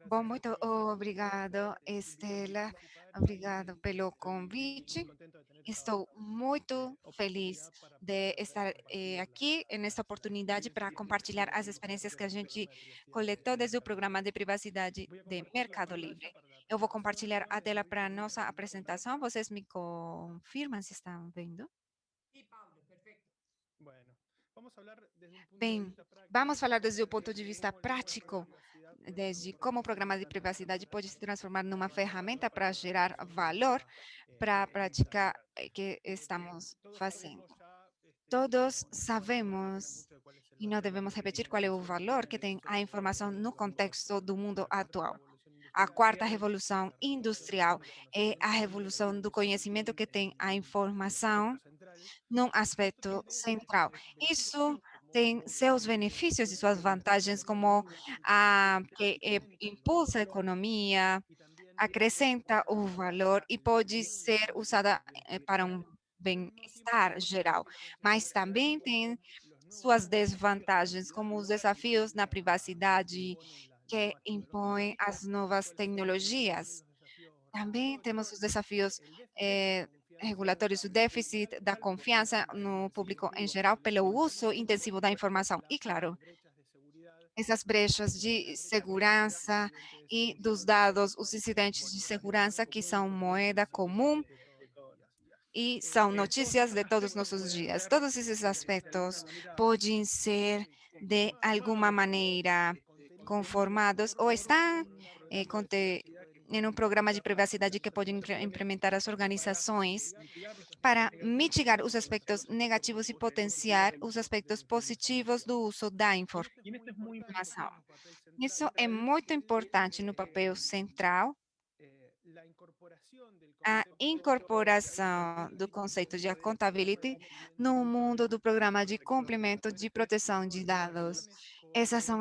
Bom, muito obrigado, Estela. Obrigado pelo convite. Estou muito feliz de estar aqui nesta oportunidade para compartilhar as experiências que a gente coletou desde o programa de privacidade de Mercado Livre. Eu vou compartilhar a tela para a nossa apresentação. Vocês me confirmam se estão vendo? Bem, vamos falar desde o ponto de vista prático, desde como o programa de privacidade pode se transformar numa ferramenta para gerar valor para a prática que estamos fazendo. Todos sabemos e não devemos repetir qual é o valor que tem a informação no contexto do mundo atual. A quarta revolução industrial é a revolução do conhecimento que tem a informação num aspecto central. Isso tem seus benefícios e suas vantagens, como que impulsa a economia, acrescenta o valor e pode ser usada para um bem-estar geral, mas também tem suas desvantagens, como os desafios na privacidade que impõem as novas tecnologias. Também temos os desafios regulatórios, o déficit da confiança no público em geral pelo uso intensivo da informação. E, claro, essas brechas de segurança e dos dados, os incidentes de segurança que são moeda comum e são notícias de todos os nossos dias. Todos esses aspectos podem ser, de alguma maneira, conformados ou estão em um programa de privacidade que pode implementar as organizações para mitigar os aspectos negativos e potenciar os aspectos positivos do uso da informação. Isso é muito importante no papel central, a incorporação do conceito de accountability no mundo do programa de cumprimento de proteção de dados. Essas são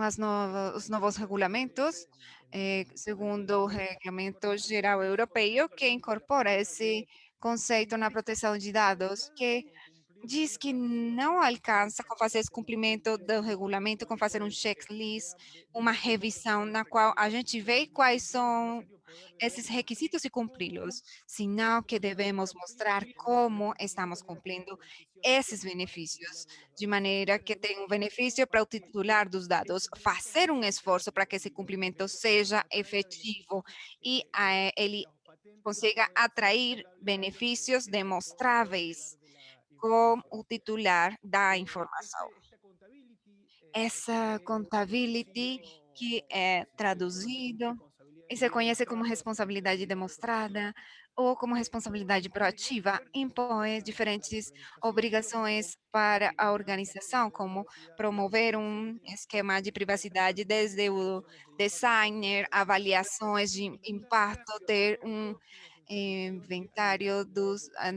os novos regulamentos, segundo o Regulamento Geral Europeu, que incorpora esse conceito na proteção de dados, que diz que não alcança com fazer esse cumprimento do regulamento, com fazer um checklist, uma revisão na qual a gente vê quais são esses requisitos e cumpri-los, senão que devemos mostrar como estamos cumprindo esses benefícios, de maneira que tenha um benefício para o titular dos dados, fazer um esforço para que esse cumprimento seja efetivo e ele consiga atrair benefícios demonstráveis com o titular da informação. Essa accountability que é traduzido e se conhece como responsabilidade demonstrada ou como responsabilidade proativa, impõe diferentes obrigações para a organização, como promover um esquema de privacidade desde o designer, avaliações de impacto, ter um inventário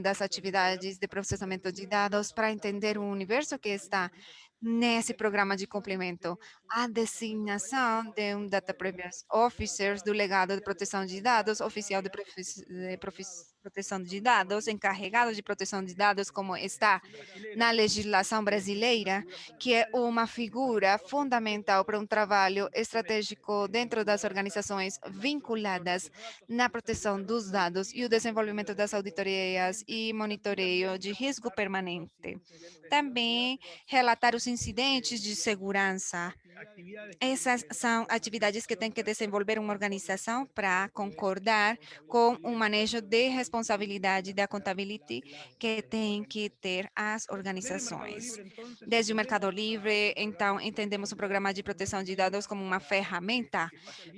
das atividades de processamento de dados para entender o universo que está nesse programa de complemento, a designação de um Data Privacy Officer do legado de proteção de dados, oficial proteção de dados, encarregado de proteção de dados, como está na legislação brasileira, que é uma figura fundamental para um trabalho estratégico dentro das organizações vinculadas na proteção dos dados e o desenvolvimento das auditorias e monitoreio de risco permanente. Também relatar os incidentes de segurança. Essas são atividades que tem que desenvolver uma organização para concordar com um manejo de responsabilidade da accountability que tem que ter as organizações. Desde o Mercado Livre, então, entendemos o programa de proteção de dados como uma ferramenta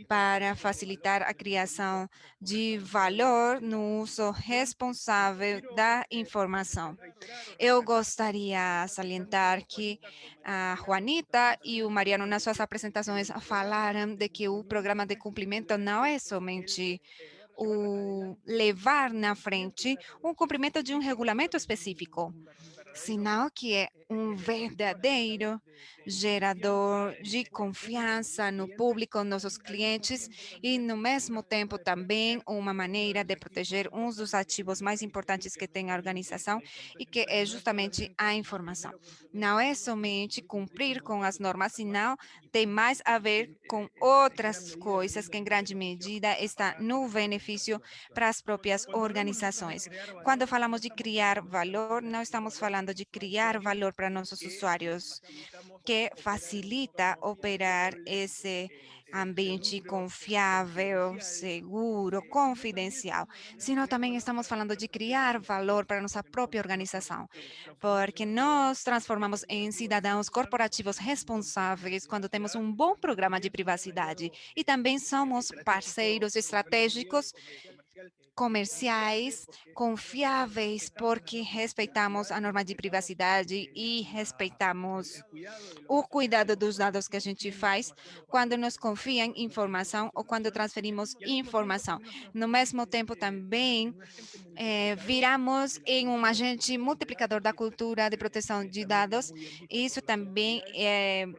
para facilitar a criação de valor no uso responsável da informação. Eu gostaria de salientar que a Juanita e o Mariano, nas suas apresentações, falaram de que o programa de cumprimento não é somente o levar na frente um cumprimento de um regulamento específico, sinal que é um verdadeiro gerador de confiança no público, nossos clientes, e, no mesmo tempo, também uma maneira de proteger um dos ativos mais importantes que tem a organização e que é justamente a informação. Não é somente cumprir com as normas, senão tem mais a ver com outras coisas que, em grande medida, está no benefício para as próprias organizações. Quando falamos de criar valor, não estamos falando de criar valor para nossos usuários, que facilita operar esse ambiente confiável, seguro, confidencial, sino também estamos falando de criar valor para nossa própria organização, porque nós transformamos em cidadãos corporativos responsáveis quando temos um bom programa de privacidade e também somos parceiros estratégicos comerciais confiáveis, porque respeitamos a norma de privacidade e respeitamos o cuidado dos dados que a gente faz quando nos confiam informação ou quando transferimos informação. No mesmo tempo, também viramos em um agente multiplicador da cultura de proteção de dados. Isso também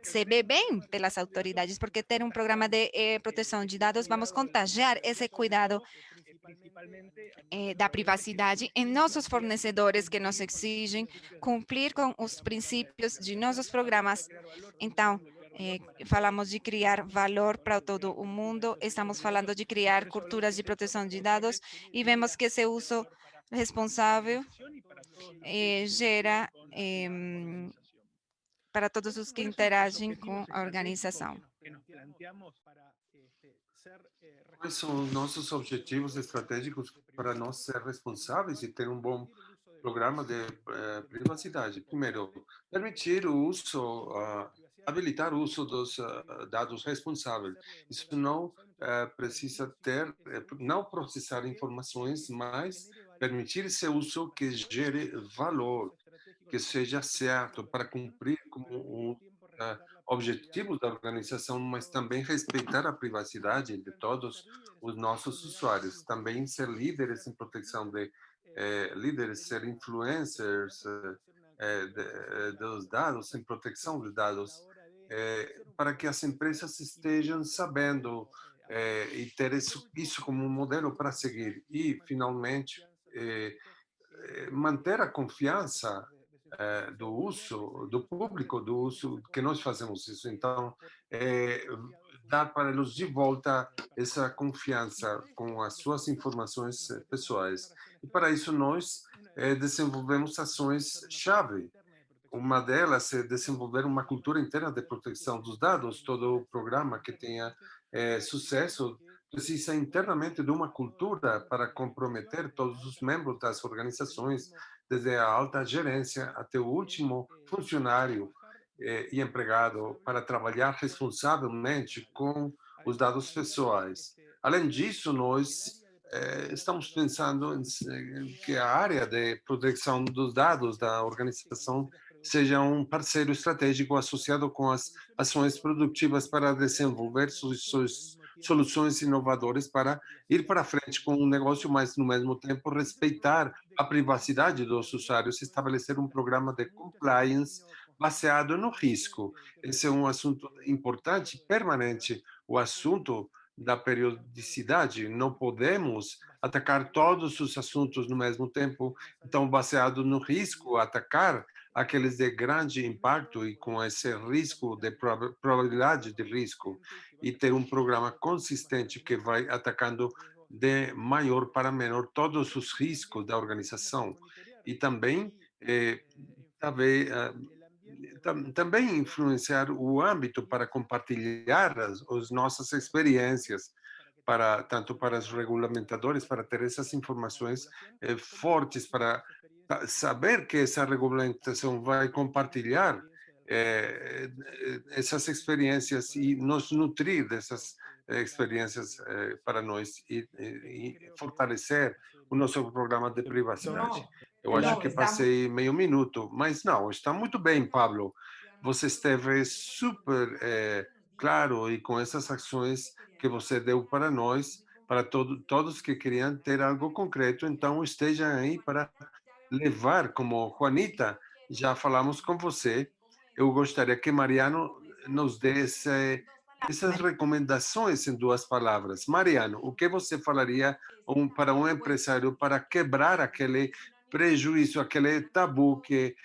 se vê bem pelas autoridades, porque ter um programa de proteção de dados, vamos contagiar esse cuidado da privacidade em nossos fornecedores que nos exigem cumprir com os princípios de nossos programas. Então, falamos de criar valor para todo o mundo, estamos falando de criar culturas de proteção de dados e vemos que esse uso responsável gera para todos os que interagem com a organização. Quais são os nossos objetivos estratégicos para nós ser responsáveis e ter um bom programa de privacidade? Primeiro, permitir o uso, habilitar o uso dos dados responsáveis. Isso não precisa ter, não processar informações, mas permitir esse uso que gere valor, que seja certo para cumprir com o objetivo da organização, mas também respeitar a privacidade de todos os nossos usuários. Também ser líderes em proteção de líderes, ser influencers dos dados, em proteção de dados, para que as empresas estejam sabendo e ter isso como um modelo para seguir. E, finalmente, manter a confiança do uso, do público, do uso que nós fazemos isso. Então, dar para eles de volta essa confiança com as suas informações pessoais. E para isso nós desenvolvemos ações-chave. Uma delas é desenvolver uma cultura interna de proteção dos dados. Todo o programa que tenha sucesso precisa internamente de uma cultura para comprometer todos os membros das organizações, desde a alta gerência até o último funcionário e empregado, para trabalhar responsavelmente com os dados pessoais. Além disso, nós estamos pensando que a área de proteção dos dados da organização seja um parceiro estratégico associado com as ações produtivas para desenvolver soluções inovadoras para ir para frente com um negócio, mas no mesmo tempo respeitar a privacidade dos usuários, estabelecer um programa de compliance baseado no risco. Esse é um assunto importante, permanente, o assunto da periodicidade. Não podemos atacar todos os assuntos no mesmo tempo, então, baseado no risco, atacar aqueles de grande impacto e com esse risco de probabilidade de risco, e ter um programa consistente que vai atacando de maior para menor todos os riscos da organização. E também, talvez, também influenciar o âmbito para compartilhar as nossas experiências, para tanto para os regulamentadores, para ter essas informações fortes, para saber que essa regulamentação vai compartilhar essas experiências e nos nutrir dessas experiências para nós e fortalecer o nosso programa de privacidade. Eu acho que passei meio minuto, mas não, está muito bem, Pablo. Você esteve super claro e com essas ações que você deu para nós, para todos que queriam ter algo concreto, então estejam aí para levar, como Juanita, já falamos com você. Eu gostaria que Mariano nos desse essas recomendações em 2 palavras. Mariano, o que você falaria para um empresário para quebrar aquele prejuízo, aquele tabu que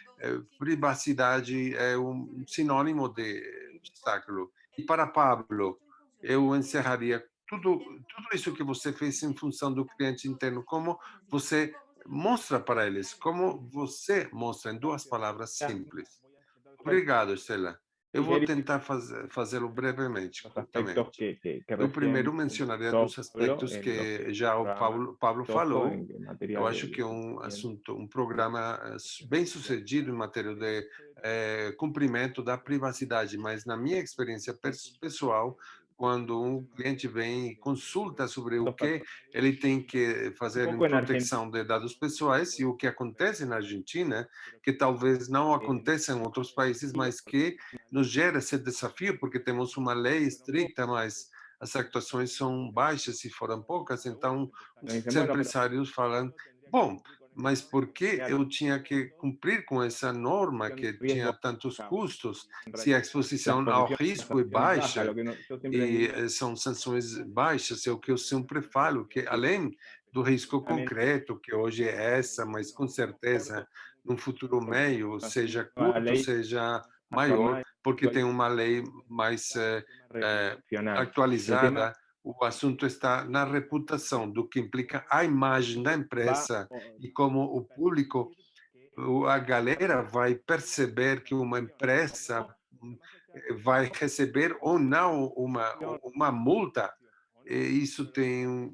privacidade é um sinônimo de obstáculo? E para Pablo, eu encerraria tudo isso que você fez em função do cliente interno, como você mostra para eles, como você mostra em 2 palavras simples. Obrigado, Estela. Eu vou tentar fazê-lo brevemente, curtamente. Eu primeiro mencionaria 2 aspectos que já o Pablo falou. Eu acho que é um assunto, um programa bem sucedido em matéria de cumprimento da privacidade, mas na minha experiência pessoal, quando um cliente vem e consulta sobre o que ele tem que fazer em proteção de dados pessoais e o que acontece na Argentina, que talvez não aconteça em outros países, mas que nos gera esse desafio, porque temos uma lei estrita, mas as actuações são baixas se foram poucas, então os empresários falam, bom, mas por que eu tinha que cumprir com essa norma que tinha tantos custos, se a exposição ao risco é baixa e são sanções baixas? É o que eu sempre falo, que além do risco concreto, que hoje é essa, mas com certeza no futuro meio, seja curto, seja maior, porque tem uma lei mais atualizada. O assunto está na reputação, do que implica a imagem da empresa e como o público, a galera vai perceber que uma empresa vai receber ou não uma multa. E isso tem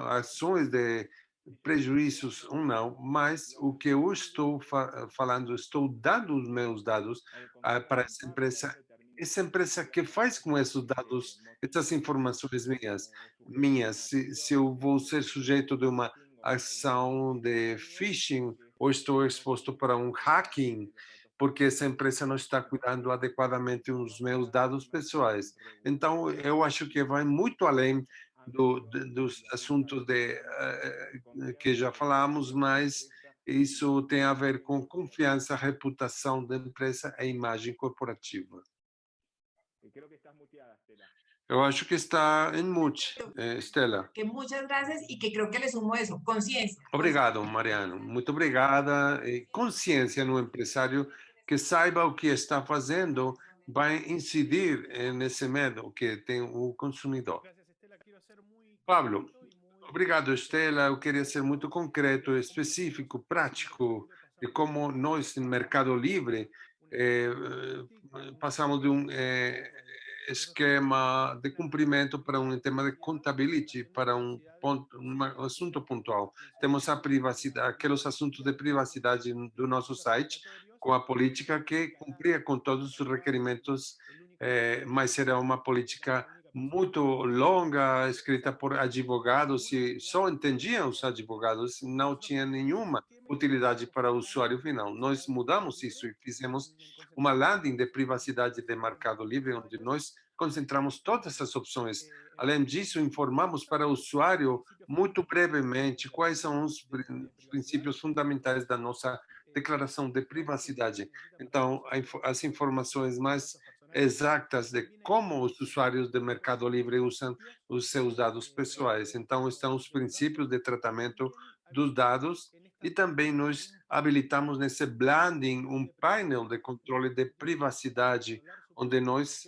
ações de prejuízos ou não, mas o que eu estou falando, estou dando os meus dados para essa empresa que faz com esses dados, essas informações minhas, se eu vou ser sujeito de uma ação de phishing ou estou exposto para um hacking, porque essa empresa não está cuidando adequadamente dos meus dados pessoais. Então, eu acho que vai muito além dos assuntos que já falamos, mas isso tem a ver com confiança, reputação da empresa e imagem corporativa. Eu acho que está em mute, Estela. Que muchas gracias y que creo que le sumo eso, conciencia. Obrigado, Mariano. Muito obrigada. Consciência no empresário que saiba o que está fazendo vai incidir nesse medo que tem o consumidor. Pablo, obrigado, Estela. Eu queria ser muito concreto, específico, prático, de como nós, no Mercado Livre, passamos de um esquema de cumprimento para um tema de contabilidade, para um assunto pontual. Temos a privacidade, aqueles assuntos de privacidade do nosso site, com a política que cumpria com todos os requerimentos, mas será uma política muito longa, escrita por advogados, e só entendiam os advogados, não tinha nenhuma utilidade para o usuário final. Nós mudamos isso e fizemos uma landing de privacidade de Mercado Livre, onde nós concentramos todas as opções. Além disso, informamos para o usuário muito brevemente quais são os princípios fundamentais da nossa declaração de privacidade. Então, as informações mais exatas de como os usuários do Mercado Livre usam os seus dados pessoais. Então, estão os princípios de tratamento dos dados e também nós habilitamos nesse blending um painel de controle de privacidade, onde nós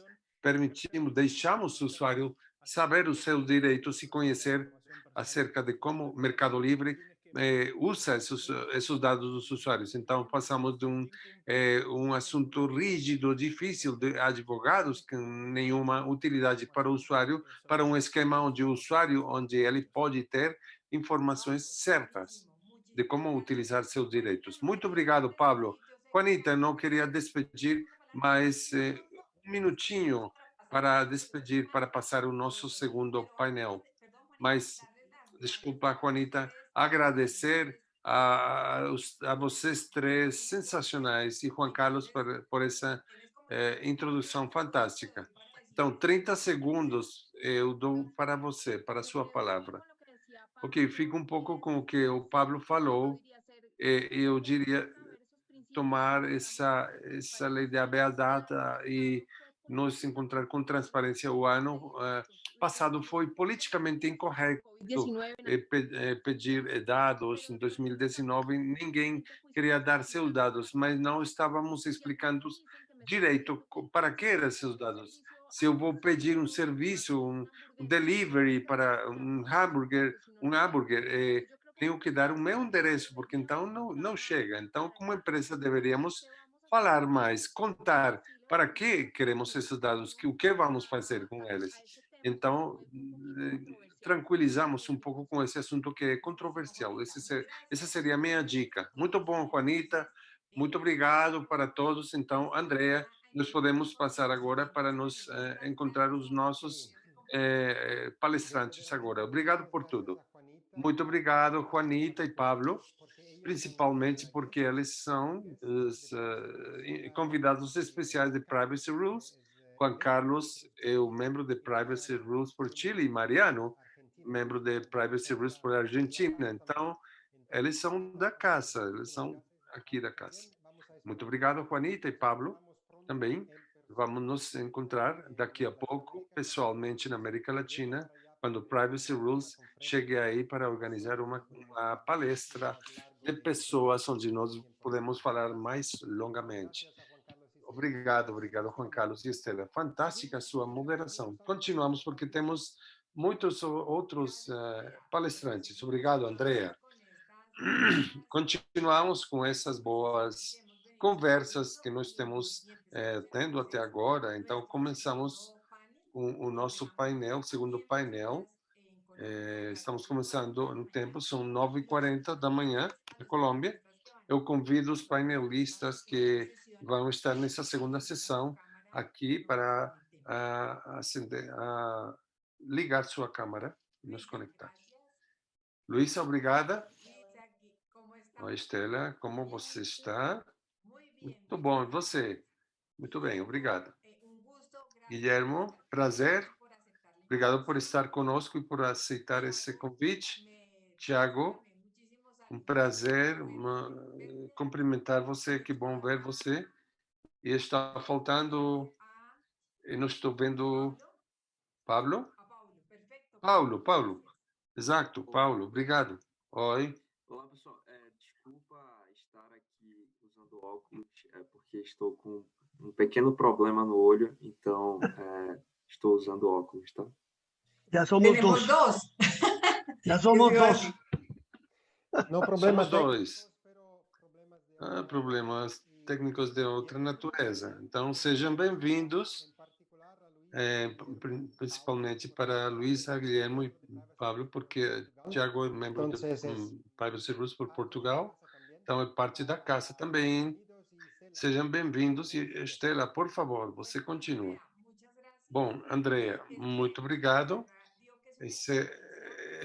deixamos o usuário saber os seus direitos e conhecer acerca de como o Mercado Livre usa esses dados dos usuários. Então, passamos de um assunto rígido, difícil de advogados, com nenhuma utilidade para o usuário, para um esquema onde o usuário, onde ele pode ter informações certas de como utilizar seus direitos. Muito obrigado, Pablo. Juanita, não queria despedir, mas um minutinho para despedir, para passar o nosso segundo painel. Mas, desculpa, Juanita, agradecer a vocês três sensacionais e Juan Carlos por essa introdução fantástica. Então, 30 segundos eu dou para você, para a sua palavra. Ok, fico um pouco com o que o Pablo falou. Eu diria tomar essa lei de habeas data e nos encontrar com transparência. O ano passado foi politicamente incorreto pedir dados. Em 2019, ninguém queria dar seus dados, mas não estávamos explicando direito para que eram seus dados. Se eu vou pedir um serviço, um delivery para um hambúrguer, tenho que dar o meu endereço, porque então não chega. Então, como empresa, deveríamos falar mais, contar para que queremos esses dados, o que vamos fazer com eles. Então, tranquilizamos um pouco com esse assunto que é controversial. Essa seria a minha dica. Muito bom, Juanita. Muito obrigado para todos. Então, Andrea, nós podemos passar agora para nos encontrar os nossos palestrantes agora. Obrigado por tudo. Muito obrigado, Juanita e Pablo, principalmente porque eles são os convidados especiais de Privacy Rules. Juan Carlos é o membro de Privacy Rules por Chile e Mariano, membro de Privacy Rules por Argentina. Então, eles são da casa, eles são aqui da casa. Muito obrigado, Juanita e Pablo, também. Vamos nos encontrar daqui a pouco, pessoalmente, na América Latina, quando Privacy Rules chegue aí para organizar uma palestra de pessoas onde nós podemos falar mais longamente. Obrigado, Juan Carlos e Estela. Fantástica a sua moderação. Continuamos porque temos muitos outros palestrantes. Obrigado, Andrea. Continuamos com essas boas conversas que nós estamos tendo até agora. Então, começamos o nosso painel, o segundo painel. Estamos começando no tempo, são 9h40 da manhã, na Colômbia. Eu convido os painelistas que vão estar nessa segunda sessão aqui para ligar sua câmera e nos conectar. Luísa, obrigada. Oi, Estela, como você está? Muito bom, e você? Muito bem, obrigado. Guilhermo, prazer. Obrigado por estar conosco e por aceitar esse convite. Tiago, um prazer cumprimentar você, que bom ver você. E está faltando, eu não estou vendo Pablo? Paulo, exato, Paulo, obrigado. Oi. Olá, pessoal. Desculpa estar aqui usando óculos, porque estou com um pequeno problema no olho, então estou usando óculos, tá? Ya somos Tenemos dos. dos. Ya somos dos. No problemas Somos dois. Problemas técnicos de outra natureza. Então, sejam bem-vindos, principalmente para Luísa, Guilherme e Pablo, porque Tiago é membro do Privacy Rules por Portugal, então é parte da casa também. Sejam bem-vindos. E Estela, por favor, você continua. Bom, Andrea, muito obrigado.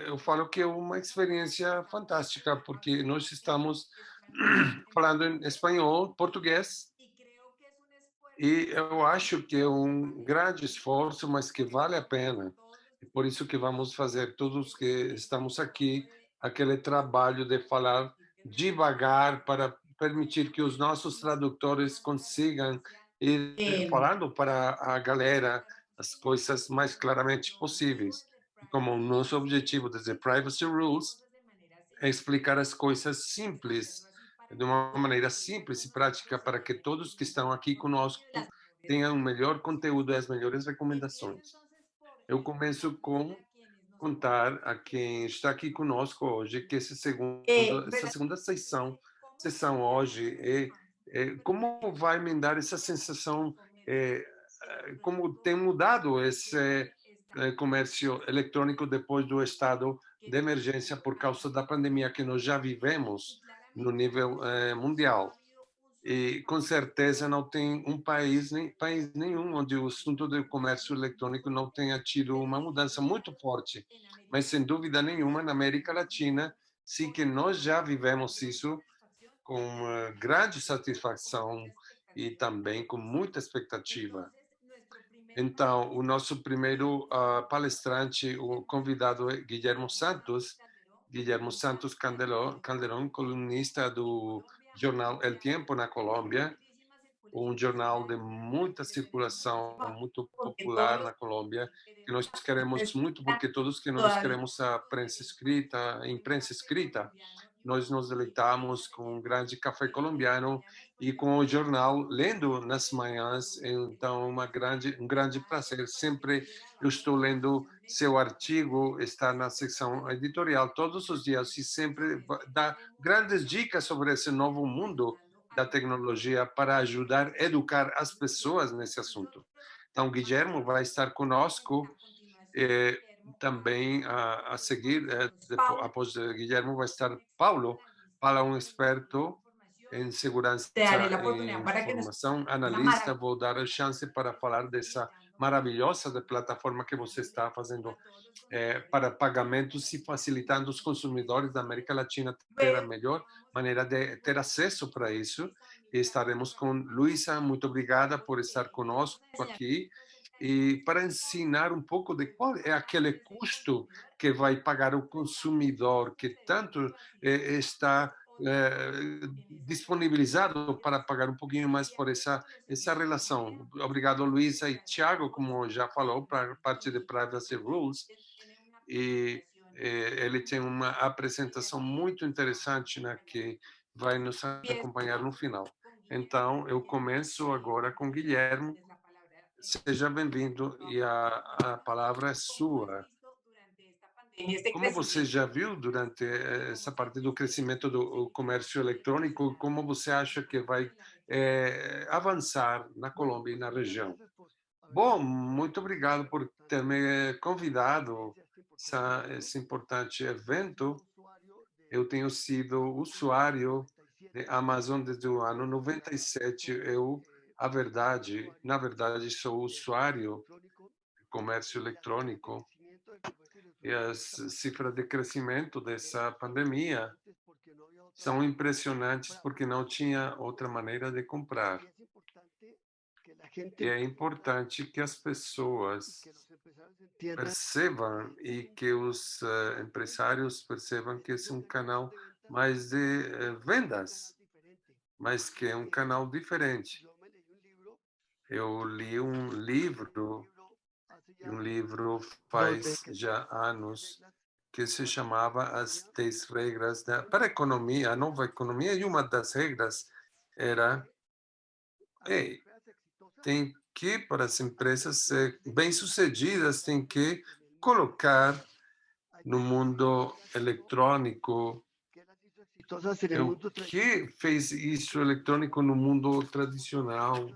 Eu falo que é uma experiência fantástica, porque nós estamos falando em espanhol, português, e eu acho que é um grande esforço, mas que vale a pena. E por isso que vamos fazer, todos que estamos aqui, aquele trabalho de falar devagar para permitir que os nossos tradutores consigam ir falando para a galera as coisas mais claramente possíveis. Como o nosso objetivo desde Privacy Rules é explicar as coisas simples, de uma maneira simples e prática, para que todos que estão aqui conosco tenham o melhor conteúdo e as melhores recomendações. Eu começo com contar a quem está aqui conosco hoje que essa segunda sessão hoje como vai me dar essa sensação, é, como tem mudado esse comércio eletrônico depois do estado de emergência por causa da pandemia que nós já vivemos no nível mundial. E com certeza não tem país nenhum onde o assunto do comércio eletrônico não tenha tido uma mudança muito forte. Mas sem dúvida nenhuma, na América Latina, sim que nós já vivemos isso com grande satisfação e também com muita expectativa. Então, o nosso primeiro palestrante, o convidado é Guillermo Santos Calderón, colunista do jornal El Tiempo na Colômbia, um jornal de muita circulação, muito popular na Colômbia, que nós queremos muito, porque todos que nós queremos a imprensa escrita, nós nos deleitamos com um grande café colombiano e com o jornal lendo nas manhãs. Então, um grande prazer. Sempre eu estou lendo seu artigo, está na secção editorial todos os dias e sempre dá grandes dicas sobre esse novo mundo da tecnologia para ajudar a educar as pessoas nesse assunto. Então, Guilherme vai estar conosco também a seguir, após Guilherme, vai estar Paulo, um experto em segurança e informação, analista. Vou dar a chance para falar dessa maravilhosa plataforma que você está fazendo para pagamentos e facilitando os consumidores da América Latina ter a melhor maneira de ter acesso para isso. E estaremos com Luísa. Muito obrigada por estar conosco aqui e para ensinar um pouco de qual é aquele custo que vai pagar o consumidor que tanto está disponibilizado para pagar um pouquinho mais por essa relação. Obrigado, Luísa. E Thiago, como já falou, para parte de Privacy Rules, e ele tem uma apresentação muito interessante, né, que vai nos acompanhar no final. Então, eu começo agora com Guilherme. Seja bem-vindo e a palavra é sua. Como você já viu durante essa parte do crescimento do comércio eletrônico, como você acha que vai avançar na Colômbia e na região? Bom, muito obrigado por ter me convidado a esse importante evento. Eu tenho sido usuário de Amazon desde o ano 97. Na verdade, sou usuário de comércio eletrônico e as cifras de crescimento dessa pandemia são impressionantes porque não tinha outra maneira de comprar. E é importante que as pessoas percebam e que os empresários percebam que esse é um canal mais de vendas, mas que é um canal diferente. Eu li um livro faz já anos, que se chamava As 10 Regras para a Economia, a Nova Economia, e uma das regras era tem que, para as empresas ser bem-sucedidas, tem que colocar no mundo eletrônico o que fez isso eletrônico no mundo tradicional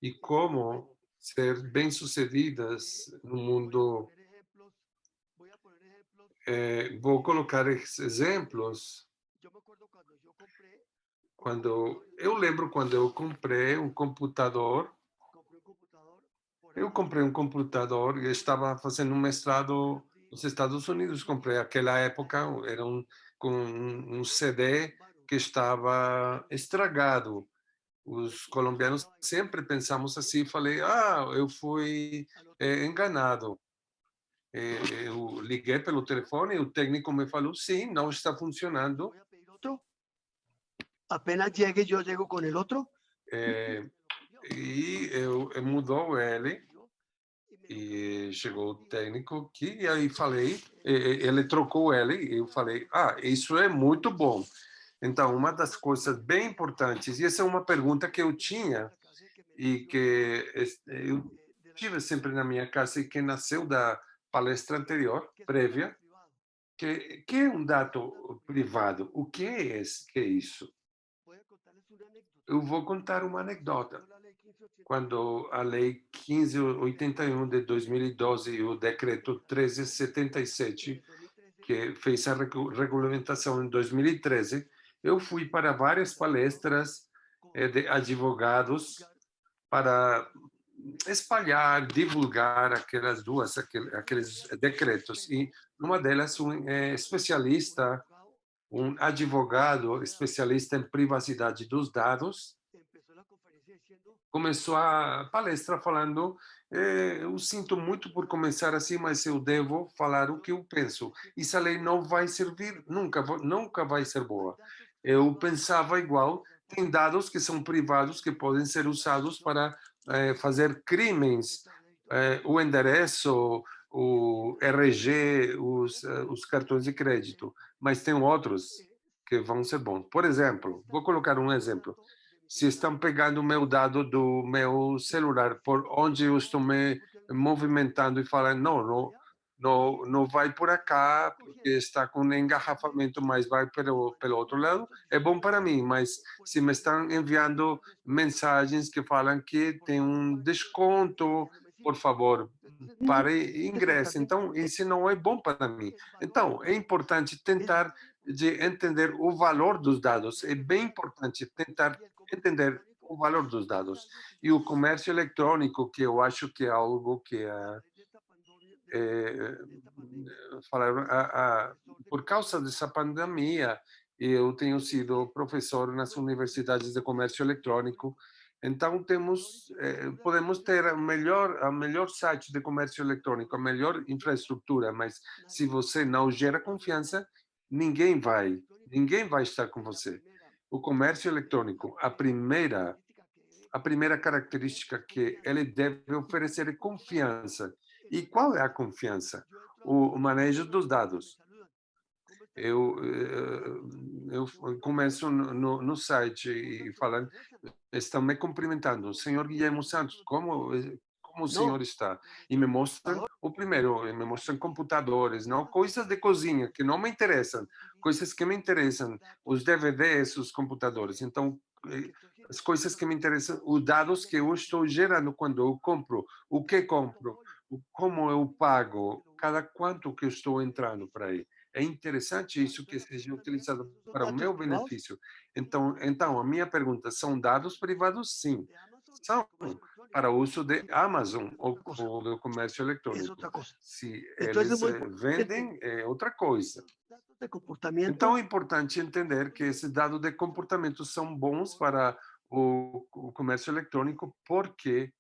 e como ser bem-sucedidas no mundo. Vou colocar exemplos. Eu lembro quando eu comprei um computador Eu comprei um computador e estava fazendo um mestrado nos Estados Unidos. Comprei aquela época, era com um CD que estava estragado. Os colombianos sempre pensamos assim, falei, eu fui enganado. Eu liguei pelo telefone e o técnico me falou, sim, não está funcionando. Voy a pedir otro. Apenas llegue, yo llego con el otro. E eu mudou ele e chegou o técnico aqui e aí falei, ele trocou ele e eu falei, isso é muito bom. Então, uma das coisas bem importantes, e essa é uma pergunta que eu tinha e que eu tive sempre na minha casa e que nasceu da palestra anterior, prévia, que é um dado privado? O que é isso? Eu vou contar uma anedota. Quando a Lei 1581 de 2012 e o Decreto 1377, que fez a regulamentação em 2013, eu fui para várias palestras de advogados para espalhar, divulgar aqueles decretos. E uma delas, um especialista, um advogado especialista em privacidade dos dados, começou a palestra falando, eu sinto muito por começar assim, mas eu devo falar o que eu penso. Essa lei não vai servir, nunca vai ser boa. Eu pensava igual, tem dados que são privados que podem ser usados para fazer crimes, o endereço, o RG, os cartões de crédito, mas tem outros que vão ser bons. Por exemplo, vou colocar um exemplo. Se estão pegando o meu dado do meu celular, por onde eu estou me movimentando e falando, não vai por cá, porque está com engarrafamento, mas vai pelo outro lado, é bom para mim, mas se me estão enviando mensagens que falam que tem um desconto, por favor, pare e ingresse. Então, isso não é bom para mim. Então, é importante tentar de entender o valor dos dados. É bem importante tentar entender o valor dos dados. E o comércio eletrônico, que eu acho que é algo que por causa dessa pandemia, eu tenho sido professor nas universidades de comércio eletrônico, então podemos ter a melhor site de comércio eletrônico, a melhor infraestrutura, mas se você não gera confiança, ninguém vai estar com você. O comércio eletrônico, a primeira característica que ele deve oferecer é confiança. E qual é a confiança? O manejo dos dados. Eu começo no site e falando, estão me cumprimentando, senhor Guilherme Santos, como o senhor está? E me mostram, me mostram computadores, não coisas de cozinha que não me interessam, coisas que me interessam, os DVDs, os computadores. Então, as coisas que me interessam, os dados que eu estou gerando quando eu compro, o que compro, como eu pago, cada quanto que eu estou entrando para aí. É interessante isso que seja utilizado para o meu benefício. Então, a minha pergunta, são dados privados? Sim. São para uso de Amazon ou do comércio Es eletrônico. otra cosa. Se Entonces eles es muy importante vendem, é outra coisa. datos de comportamiento. Então, é importante entender que esses dados de comportamento são bons para o comércio eletrônico, porque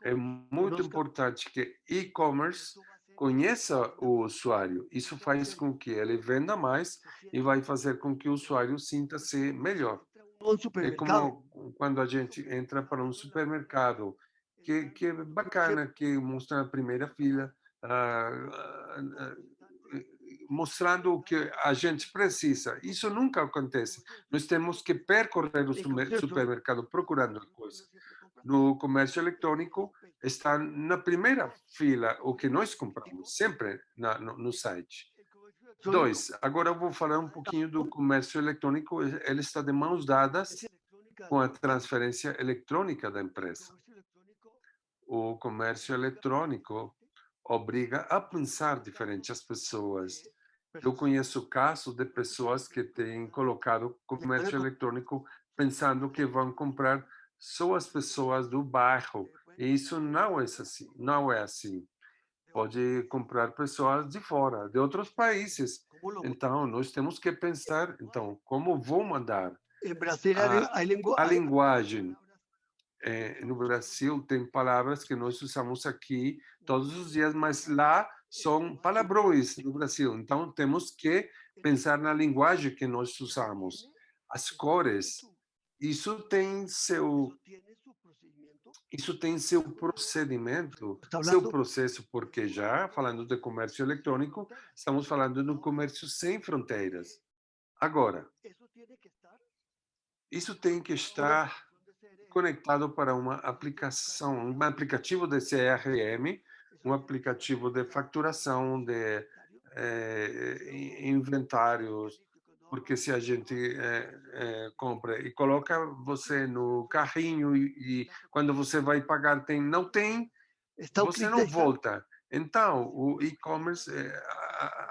é muito importante que e-commerce conheça o usuário. Isso faz com que ele venda mais e vai fazer com que o usuário sinta-se melhor. Un É supermercado. como quando a gente entra para um supermercado, que é bacana, que mostra a primeira fila, mostrando o que a gente precisa. Isso nunca acontece. Nós temos que percorrer o supermercado procurando a coisa. No comércio eletrônico, está na primeira fila o que nós compramos, sempre no site. Dois, agora eu vou falar um pouquinho do comércio eletrônico. Ele está de mãos dadas com a transferência eletrônica da empresa. O comércio eletrônico obriga a pensar diferente as pessoas. Eu conheço casos de pessoas que têm colocado comércio eletrônico pensando que vão comprar só as pessoas do bairro E isso não é assim. Pode comprar pessoas de fora, de outros países. Então, nós temos que pensar, então, como vou mandar En Brasil a linguagem. No Brasil, tem palavras que nós usamos aqui todos os dias, mas lá são palavrões no Brasil. Então, temos que pensar na linguagem que nós usamos. As cores, isso tem seu procedimento, seu processo, porque já, falando de comércio eletrônico, estamos falando de um comércio sem fronteiras. Agora, isso tem que estar conectado para uma aplicação, um aplicativo de CRM, um aplicativo de facturação, de inventários, porque se a gente compra e coloca você no carrinho e quando você vai pagar você não volta. Então, o e-commerce,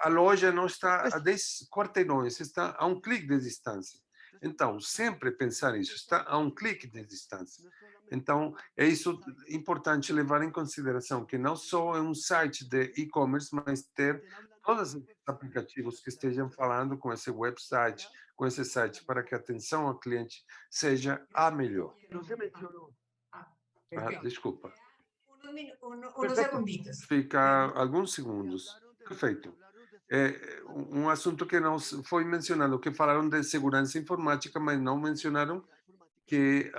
a loja não está a 10 quarteirões, está a um clique de distância. Então, sempre pensar isso, está a um clique de distância. Então, é isso importante levar em consideração, que não só é um site de e-commerce, mas ter todos os aplicativos que estejam falando com esse website, com esse site, para que a atenção ao cliente seja a melhor. Desculpa. Unos segunditos. Fica alguns segundos. Perfeito. Um assunto que não foi mencionado, que falaram de segurança informática, mas não mencionaram que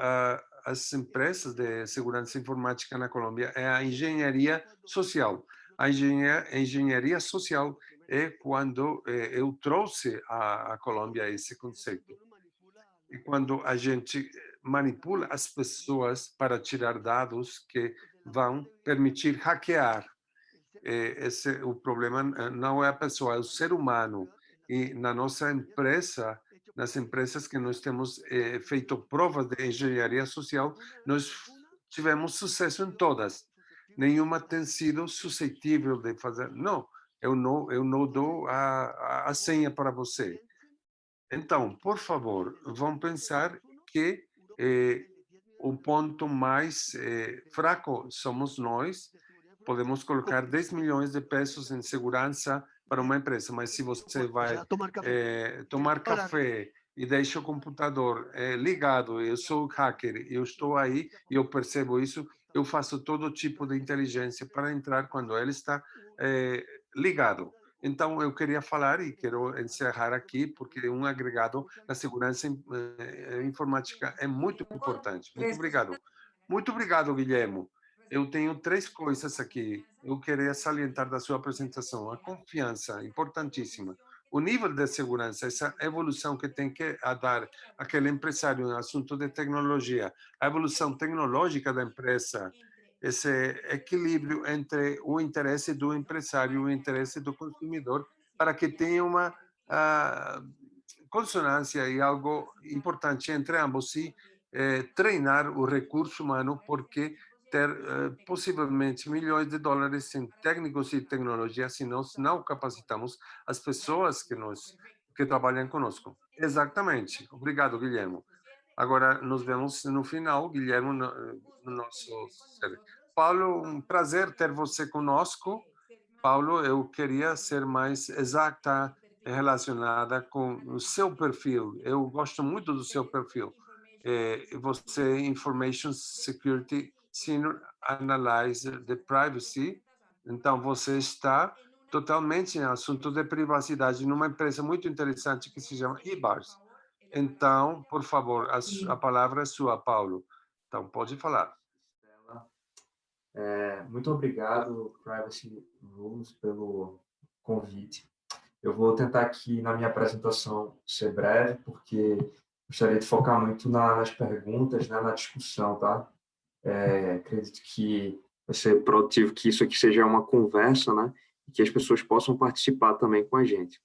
as empresas de segurança informática na Colômbia é a engenharia social. A engenharia social é quando eu trouxe à Colômbia esse conceito. E quando a gente manipula as pessoas para tirar dados que vão permitir hackear. O problema não é a pessoa, é o ser humano. E na nossa empresa, nas empresas que nós temos feito provas de engenharia social, nós tivemos sucesso em todas. Nenhuma tem sido suscetível de fazer. Não, eu não dou a senha para você. Então, por favor, vamos pensar que o ponto mais fraco somos nós. Podemos colocar 10 milhões de pesos em segurança para uma empresa, mas se você vai tomar café e deixa o computador ligado, eu sou hacker, eu estou aí e eu percebo isso, eu faço todo tipo de inteligência para entrar quando ele está ligado. Então, eu queria falar e quero encerrar aqui, porque um agregado na segurança informática é muito importante. Muito obrigado. Muito obrigado, Guilherme. Eu tenho 3 coisas aqui. Eu queria salientar da sua apresentação. A confiança, importantíssima. O nível de segurança, essa evolução que tem que dar aquele empresário no assunto de tecnologia, a evolução tecnológica da empresa, esse equilíbrio entre o interesse do empresário e o interesse do consumidor, para que tenha uma consonância e algo importante entre ambos, e treinar o recurso humano, porque ter possivelmente milhões de dólares em técnicos e tecnologia se nós não capacitamos as pessoas que trabalham conosco. Exatamente. Obrigado, Guilherme. Agora, nos vemos no final, Guilherme, no nosso... Paulo, um prazer ter você conosco. Paulo, eu queria ser mais exata relacionada com o seu perfil. Eu gosto muito do seu perfil. Você é Information Security Senior Analyzer de Privacy. Então, você está totalmente em assunto de privacidade numa empresa muito interessante que se chama eBars. Então, por favor, a palavra é sua, Paulo. Então, pode falar. Muito obrigado, Privacy Rules, pelo convite. Eu vou tentar aqui, na minha apresentação, ser breve, porque gostaria de focar muito nas perguntas, né, na discussão, tá? Acredito que vai ser produtivo que isso aqui seja uma conversa, né? E que as pessoas possam participar também com a gente.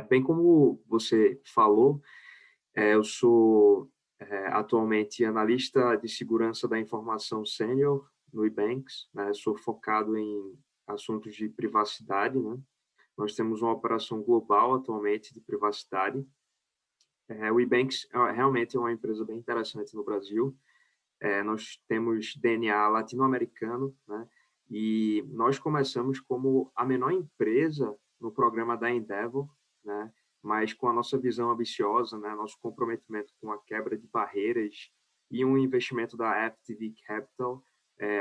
Bem como você falou, eu sou atualmente analista de segurança da informação sênior no eBanks, né? Sou focado em assuntos de privacidade, né? Nós temos uma operação global atualmente de privacidade. O eBanks realmente é uma empresa bem interessante no Brasil. Nós temos DNA latino-americano, né? E nós começamos como a menor empresa no programa da Endeavor, né? Mas com a nossa visão ambiciosa, né? Nosso comprometimento com a quebra de barreiras e um investimento da FTV Capital,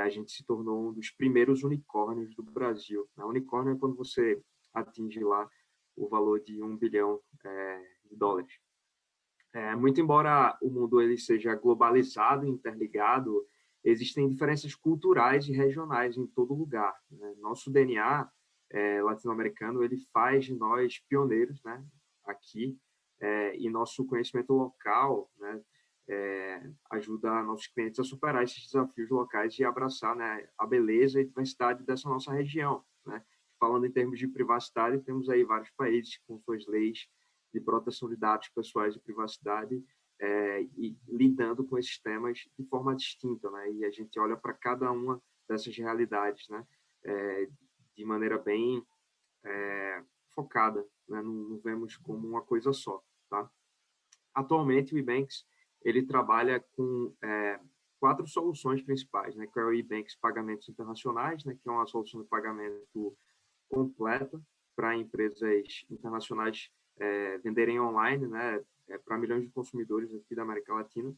a gente se tornou um dos primeiros unicórnios do Brasil. Unicórnio é quando você atinge lá o valor de $1 bilhão de dólares. Muito embora o mundo ele seja globalizado, interligado, existem diferenças culturais e regionais em todo lugar, né? Nosso DNA latino-americano ele faz de nós pioneiros, né? Aqui, e nosso conhecimento local, né? Ajuda nossos clientes a superar esses desafios locais e abraçar, né, a beleza e diversidade dessa nossa região, né? Falando em termos de privacidade, temos aí vários países com suas leis de proteção de dados pessoais e privacidade, e lidando com esses temas de forma distinta, né? E a gente olha para cada uma dessas realidades, né? De maneira bem focada, né? Não vemos como uma coisa só, tá? Atualmente, o Ebanks ele trabalha com 4 soluções principais, né? Que é o Ebanks Pagamentos Internacionais, né? Que é uma solução de pagamento completa para empresas internacionais venderem online, né? Para milhões de consumidores aqui da América Latina.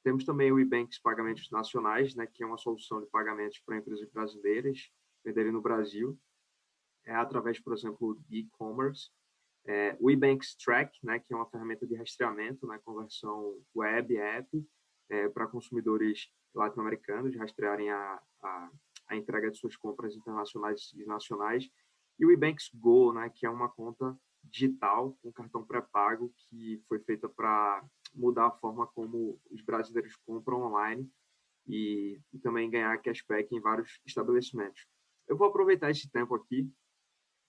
Temos também o Ebanks Pagamentos Nacionais, né? Que é uma solução de pagamentos para empresas brasileiras venderem no Brasil, através, por exemplo, de e-commerce. O Ebanks Track, né? Que é uma ferramenta de rastreamento, né? Conversão web app para consumidores latino-americanos rastrearem a entrega de suas compras internacionais e nacionais. E o Ebanks Go, né? Que é uma conta digital, um cartão pré-pago que foi feita para mudar a forma como os brasileiros compram online e também ganhar cashback em vários estabelecimentos. Eu vou aproveitar esse tempo aqui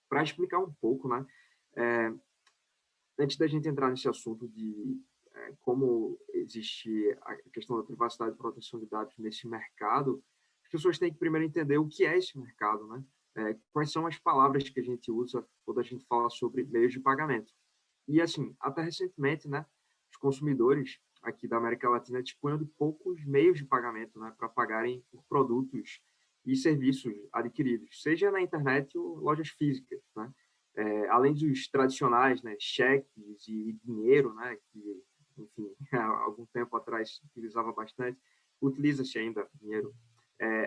para explicar um pouco, né? Antes da gente entrar nesse assunto de como existe a questão da privacidade e proteção de dados nesse mercado, as pessoas têm que primeiro entender o que é esse mercado, né? Quais são as palavras que a gente usa quando a gente fala sobre meios de pagamento. E, assim, até recentemente, né, os consumidores aqui da América Latina dispunham de poucos meios de pagamento, né, para pagarem por produtos e serviços adquiridos, seja na internet ou lojas físicas, né? Além dos tradicionais, né, cheques e dinheiro, né, que, enfim, há algum tempo atrás utilizava bastante, utiliza-se ainda dinheiro.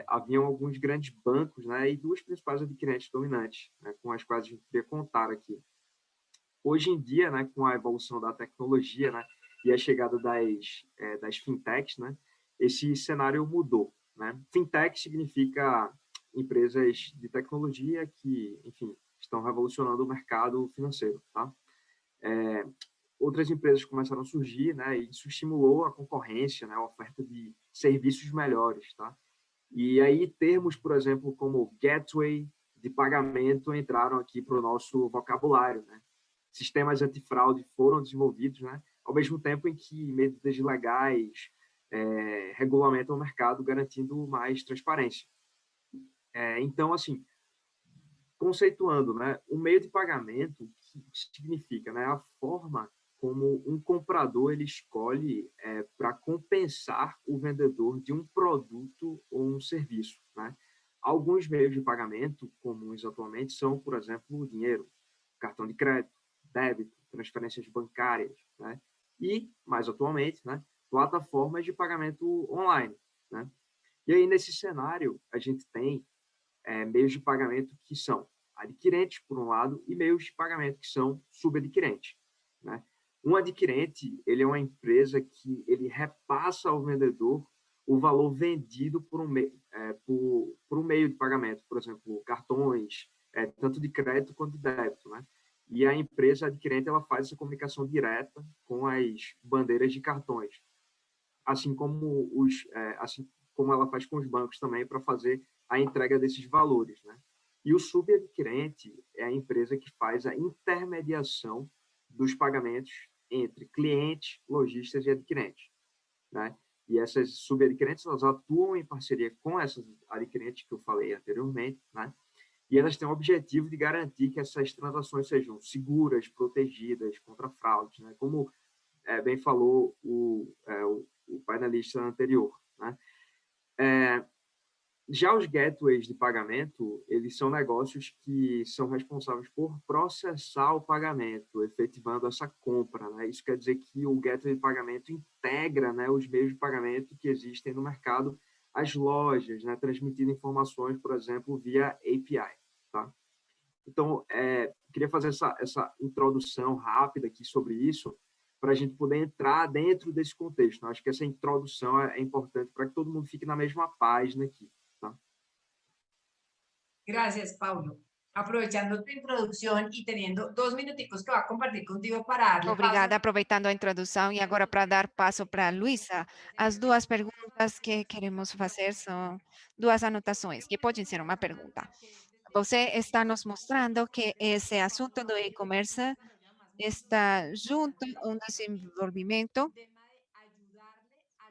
Haviam alguns grandes bancos, né, e 2 principais adquirentes dominantes, né, com as quais a gente queria contar aqui. Hoje em dia, né, com a evolução da tecnologia, né, e a chegada das fintechs, né, esse cenário mudou, né? Fintech significa empresas de tecnologia que, enfim, estão revolucionando o mercado financeiro, tá? Outras empresas começaram a surgir, né, e isso estimulou a concorrência, né, a oferta de serviços melhores, tá? E aí termos, por exemplo, como gateway de pagamento entraram aqui para o nosso vocabulário, né? Sistemas antifraude foram desenvolvidos, né? Ao mesmo tempo em que medidas legais regulamentam o mercado, garantindo mais transparência. Então, assim, conceituando, né, o meio de pagamento, que significa, né, a forma como um comprador ele escolhe para compensar o vendedor de um produto ou um serviço, né? Alguns meios de pagamento comuns atualmente são, por exemplo, o dinheiro, cartão de crédito, débito, transferências bancárias, né? E, mais atualmente, né, plataformas de pagamento online, né? E aí, nesse cenário, a gente tem meios de pagamento que são adquirentes, por um lado, e meios de pagamento que são subadquirentes, né? Um adquirente, ele é uma empresa que ele repassa ao vendedor o valor vendido por um meio de pagamento, por exemplo, cartões, tanto de crédito quanto de débito, né? E a empresa adquirente ela faz essa comunicação direta com as bandeiras de cartões, assim como ela faz com os bancos também para fazer a entrega desses valores, né? E o subadquirente é a empresa que faz a intermediação dos pagamentos entre clientes, lojistas e adquirentes, né? E essas subadquirentes elas atuam em parceria com essas adquirentes que eu falei anteriormente, né? E elas têm o objetivo de garantir que essas transações sejam seguras, protegidas contra fraudes, né? Como bem falou o painelista anterior, né? Já os gateways de pagamento, eles são negócios que são responsáveis por processar o pagamento, efetivando essa compra, né? Isso quer dizer que o gateway de pagamento integra, né, os meios de pagamento que existem no mercado, as lojas, né, transmitindo informações, por exemplo, via API, tá? Então, queria fazer essa introdução rápida aqui sobre isso, para a gente poder entrar dentro desse contexto. Eu acho que essa introdução é importante para que todo mundo fique na mesma página aqui. Gracias, Paulo. Aprovechando tu introducción y teniendo 2 minuticos que va a compartir contigo para darle Obrigada, paso. aproveitando a introdução. E agora, para dar passo para a Luísa, as duas perguntas que queremos fazer são duas anotações, que podem ser uma pergunta. Você está nos mostrando que esse assunto do e-commerce está junto a um desenvolvimento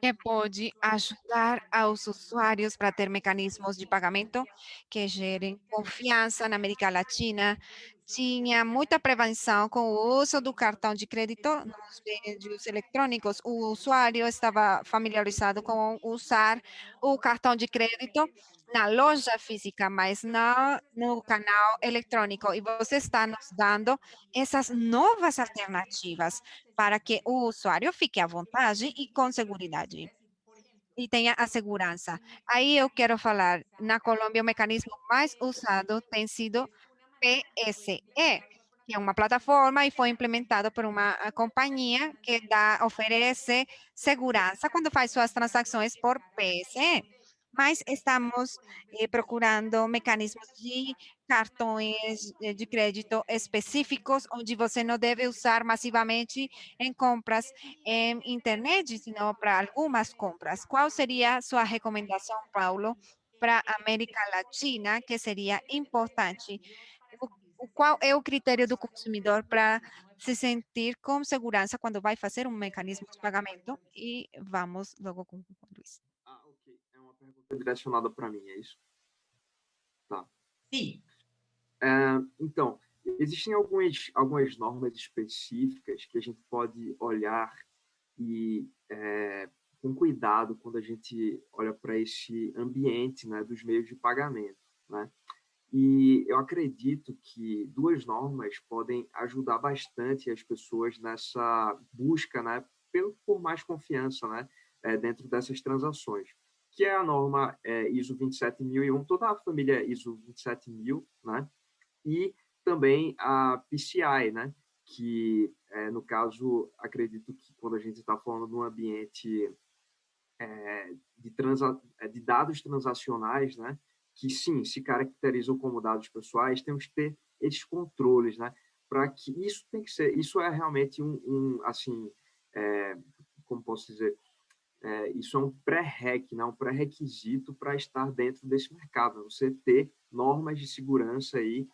que pode ajudar aos usuários para ter mecanismos de pagamento que gerem confiança na América Latina. Tinha muita prevenção com o uso do cartão de crédito nos meios eletrônicos. O usuário estava familiarizado com usar o cartão de crédito na loja física, mas não no canal eletrônico. E você está nos dando essas novas alternativas para que o usuário fique à vontade e com segurança e tenha a segurança. Aí eu quero falar, na Colômbia, o mecanismo mais usado tem sido PSE, que é uma plataforma e foi implementado por uma companhia que oferece segurança quando faz suas transações por PSE. Mas estamos procurando mecanismos de cartões de crédito específicos, onde você não deve usar massivamente em compras em internet, senão para algumas compras. Qual seria a sua recomendação, Paulo, para a América Latina, que seria importante? Qual é o critério do consumidor para se sentir com segurança quando vai fazer um mecanismo de pagamento? E vamos logo com o Luiz. Ok. É uma pergunta direcionada para mim, é isso? Tá. Sí. Então, existem algumas normas específicas que a gente pode olhar e com cuidado quando a gente olha para esse ambiente, né, dos meios de pagamento, né? E eu acredito que duas normas podem ajudar bastante as pessoas nessa busca, né, por mais confiança, né, dentro dessas transações, que é a norma ISO 27001, toda a família ISO 27000, né, e também a PCI, né, que, no caso, acredito que quando a gente está falando de um ambiente de dados transacionais, né, que sim, se caracterizam como dados pessoais, temos que ter esses controles, né, para que isso tem que ser, isso é realmente assim, como posso dizer, isso é um pré-req, né, um pré-requisito para estar dentro desse mercado, você ter normas de segurança aí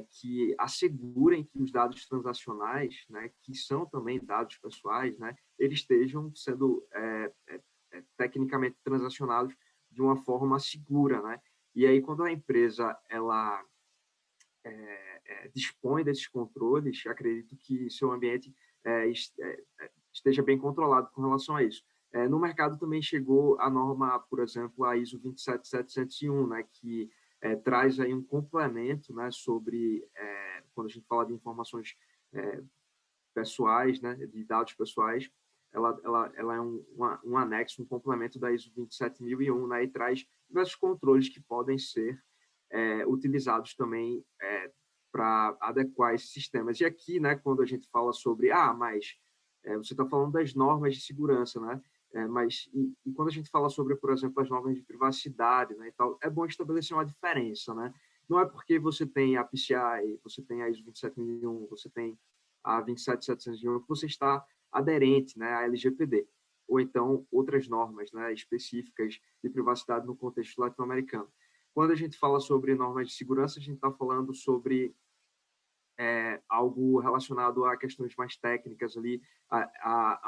que assegurem que os dados transacionais, né, que são também dados pessoais, né, eles estejam sendo tecnicamente transacionados de uma forma segura, né? E aí, quando a empresa ela dispõe desses controles, acredito que seu ambiente esteja bem controlado com relação a isso. No mercado também chegou a norma, por exemplo, a ISO 27701, né, que traz aí um complemento, né, sobre quando a gente fala de informações pessoais, né, de dados pessoais, ela é um anexo, um complemento da ISO 27001, né, e traz diversos controles que podem ser utilizados também para adequar esses sistemas. E aqui, né, quando a gente fala sobre, mas você está falando das normas de segurança, né? Mas e quando a gente fala sobre, por exemplo, as normas de privacidade, né, e tal, é bom estabelecer uma diferença, né? Não é porque você tem a PCI, você tem a ISO 27001, você tem a 27701, que você está aderente, né, à LGPD, ou então outras normas, né, específicas de privacidade no contexto latino-americano. Quando a gente fala sobre normas de segurança, a gente está falando sobre algo relacionado a questões mais técnicas ali, a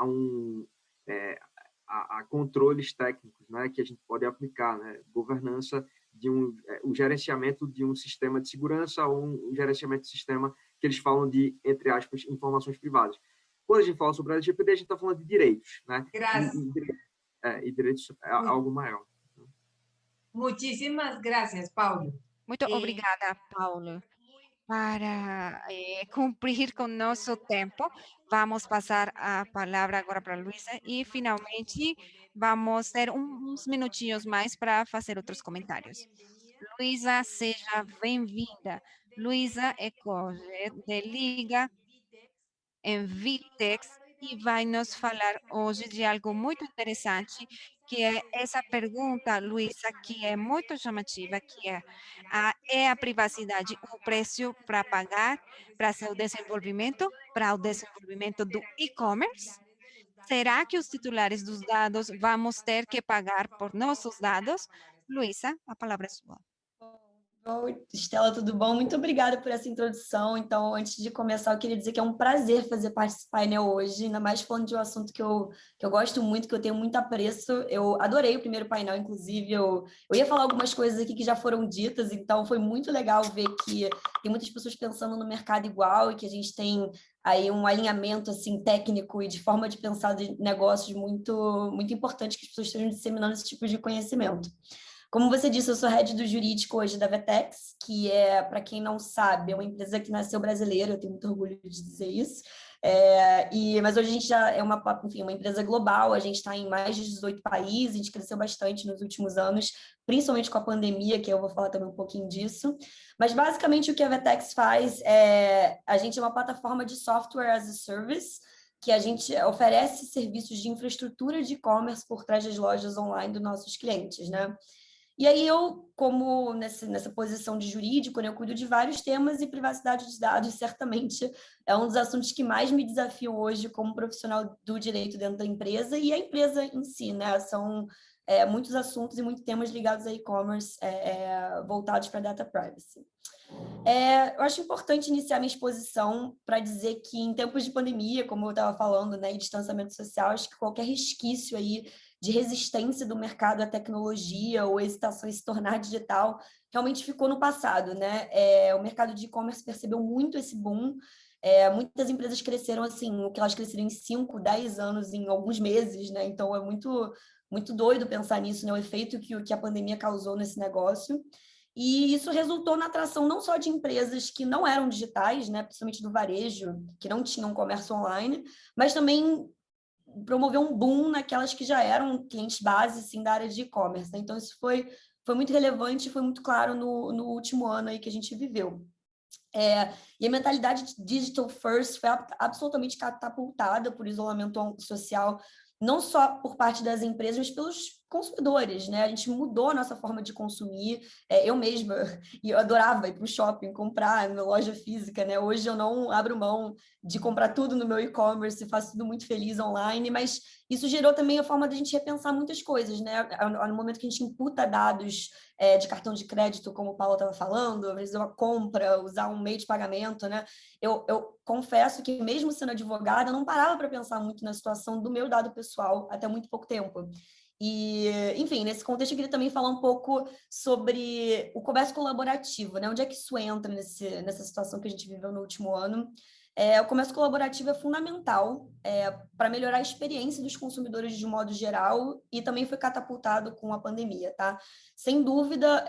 controles técnicos, né, que a gente pode aplicar, né, governança de o gerenciamento de um sistema de segurança ou um gerenciamento de sistema que eles falam de, entre aspas, informações privadas. Quando a gente fala sobre a LGPD, a gente está falando de direitos, né? e direitos é algo maior. Muchísimas gracias, Paulo. Muito obrigada, Paulo. Para cumprir com nosso tempo, vamos passar a palavra agora para a Luísa e, finalmente, vamos ter uns minutinhos mais para fazer outros comentários. Luísa, seja bem-vinda. Luísa é coach de Liga em Vitex e vai nos falar hoje de algo muito interessante, que é essa pergunta, Luísa, que é muito chamativa, que é a privacidade o preço para pagar para seu desenvolvimento, para o desenvolvimento do e-commerce? Será que os titulares dos dados vamos ter que pagar por nossos dados? Luísa, a palavra é sua. Oi, Estela, tudo bom? Muito obrigada por essa introdução. Então, antes de começar, eu queria dizer que é um prazer fazer parte desse painel hoje, ainda mais falando de um assunto que eu gosto muito, que eu tenho muito apreço. Eu adorei o primeiro painel, inclusive. Eu ia falar algumas coisas aqui que já foram ditas, então foi muito legal ver que tem muitas pessoas pensando no mercado igual e que a gente tem aí um alinhamento assim técnico e de forma de pensar de negócios muito, muito importante, que as pessoas estejam disseminando esse tipo de conhecimento. Como você disse, eu sou head do jurídico hoje da Vtex, que é, para quem não sabe, é uma empresa que nasceu brasileira, eu tenho muito orgulho de dizer isso. Mas hoje a gente já é uma empresa global, a gente está em mais de 18 países, a gente cresceu bastante nos últimos anos, principalmente com a pandemia, que eu vou falar também um pouquinho disso. Mas basicamente o que a Vtex faz a gente é uma plataforma de software as a service, que a gente oferece serviços de infraestrutura de e-commerce por trás das lojas online dos nossos clientes, né? E aí eu, como nessa posição de jurídico, né, eu cuido de vários temas e privacidade de dados certamente é um dos assuntos que mais me desafiam hoje como profissional do direito dentro da empresa e a empresa em si, né? São muitos assuntos e muitos temas ligados a e-commerce voltados para data privacy. Eu acho importante iniciar minha exposição para dizer que em tempos de pandemia, como eu estava falando, né, e distanciamento social, acho que qualquer resquício aí de resistência do mercado à tecnologia ou hesitação em se tornar digital realmente ficou no passado, né? O mercado de e-commerce percebeu muito esse boom. Muitas empresas cresceram assim, o que elas cresceram em 5, 10 anos, em alguns meses, né? Então é muito, muito doido pensar nisso, né? O efeito que a pandemia causou nesse negócio. E isso resultou na atração não só de empresas que não eram digitais, né, principalmente do varejo, que não tinham comércio online, mas também promoveu um boom naquelas que já eram clientes base assim, da área de e-commerce. Né? Então, isso foi muito relevante e foi muito claro no último ano aí que a gente viveu. E a mentalidade digital first foi absolutamente catapultada por isolamento social, não só por parte das empresas, mas pelos consumidores, né? A gente mudou a nossa forma de consumir. Eu mesma, eu adorava ir para o shopping, comprar na loja física, né? Hoje eu não abro mão de comprar tudo no meu e-commerce, faço tudo muito feliz online, mas isso gerou também a forma de a gente repensar muitas coisas, né? No momento que a gente imputa dados de cartão de crédito, como o Paulo estava falando, às vezes uma compra, usar um meio de pagamento, né? Eu confesso que mesmo sendo advogada, eu não parava para pensar muito na situação do meu dado pessoal até muito pouco tempo. E, enfim, nesse contexto eu queria também falar um pouco sobre o comércio colaborativo, né? Onde é que isso entra nessa situação que a gente viveu no último ano? O comércio colaborativo é fundamental para melhorar a experiência dos consumidores de modo geral e também foi catapultado com a pandemia, tá? Sem dúvida,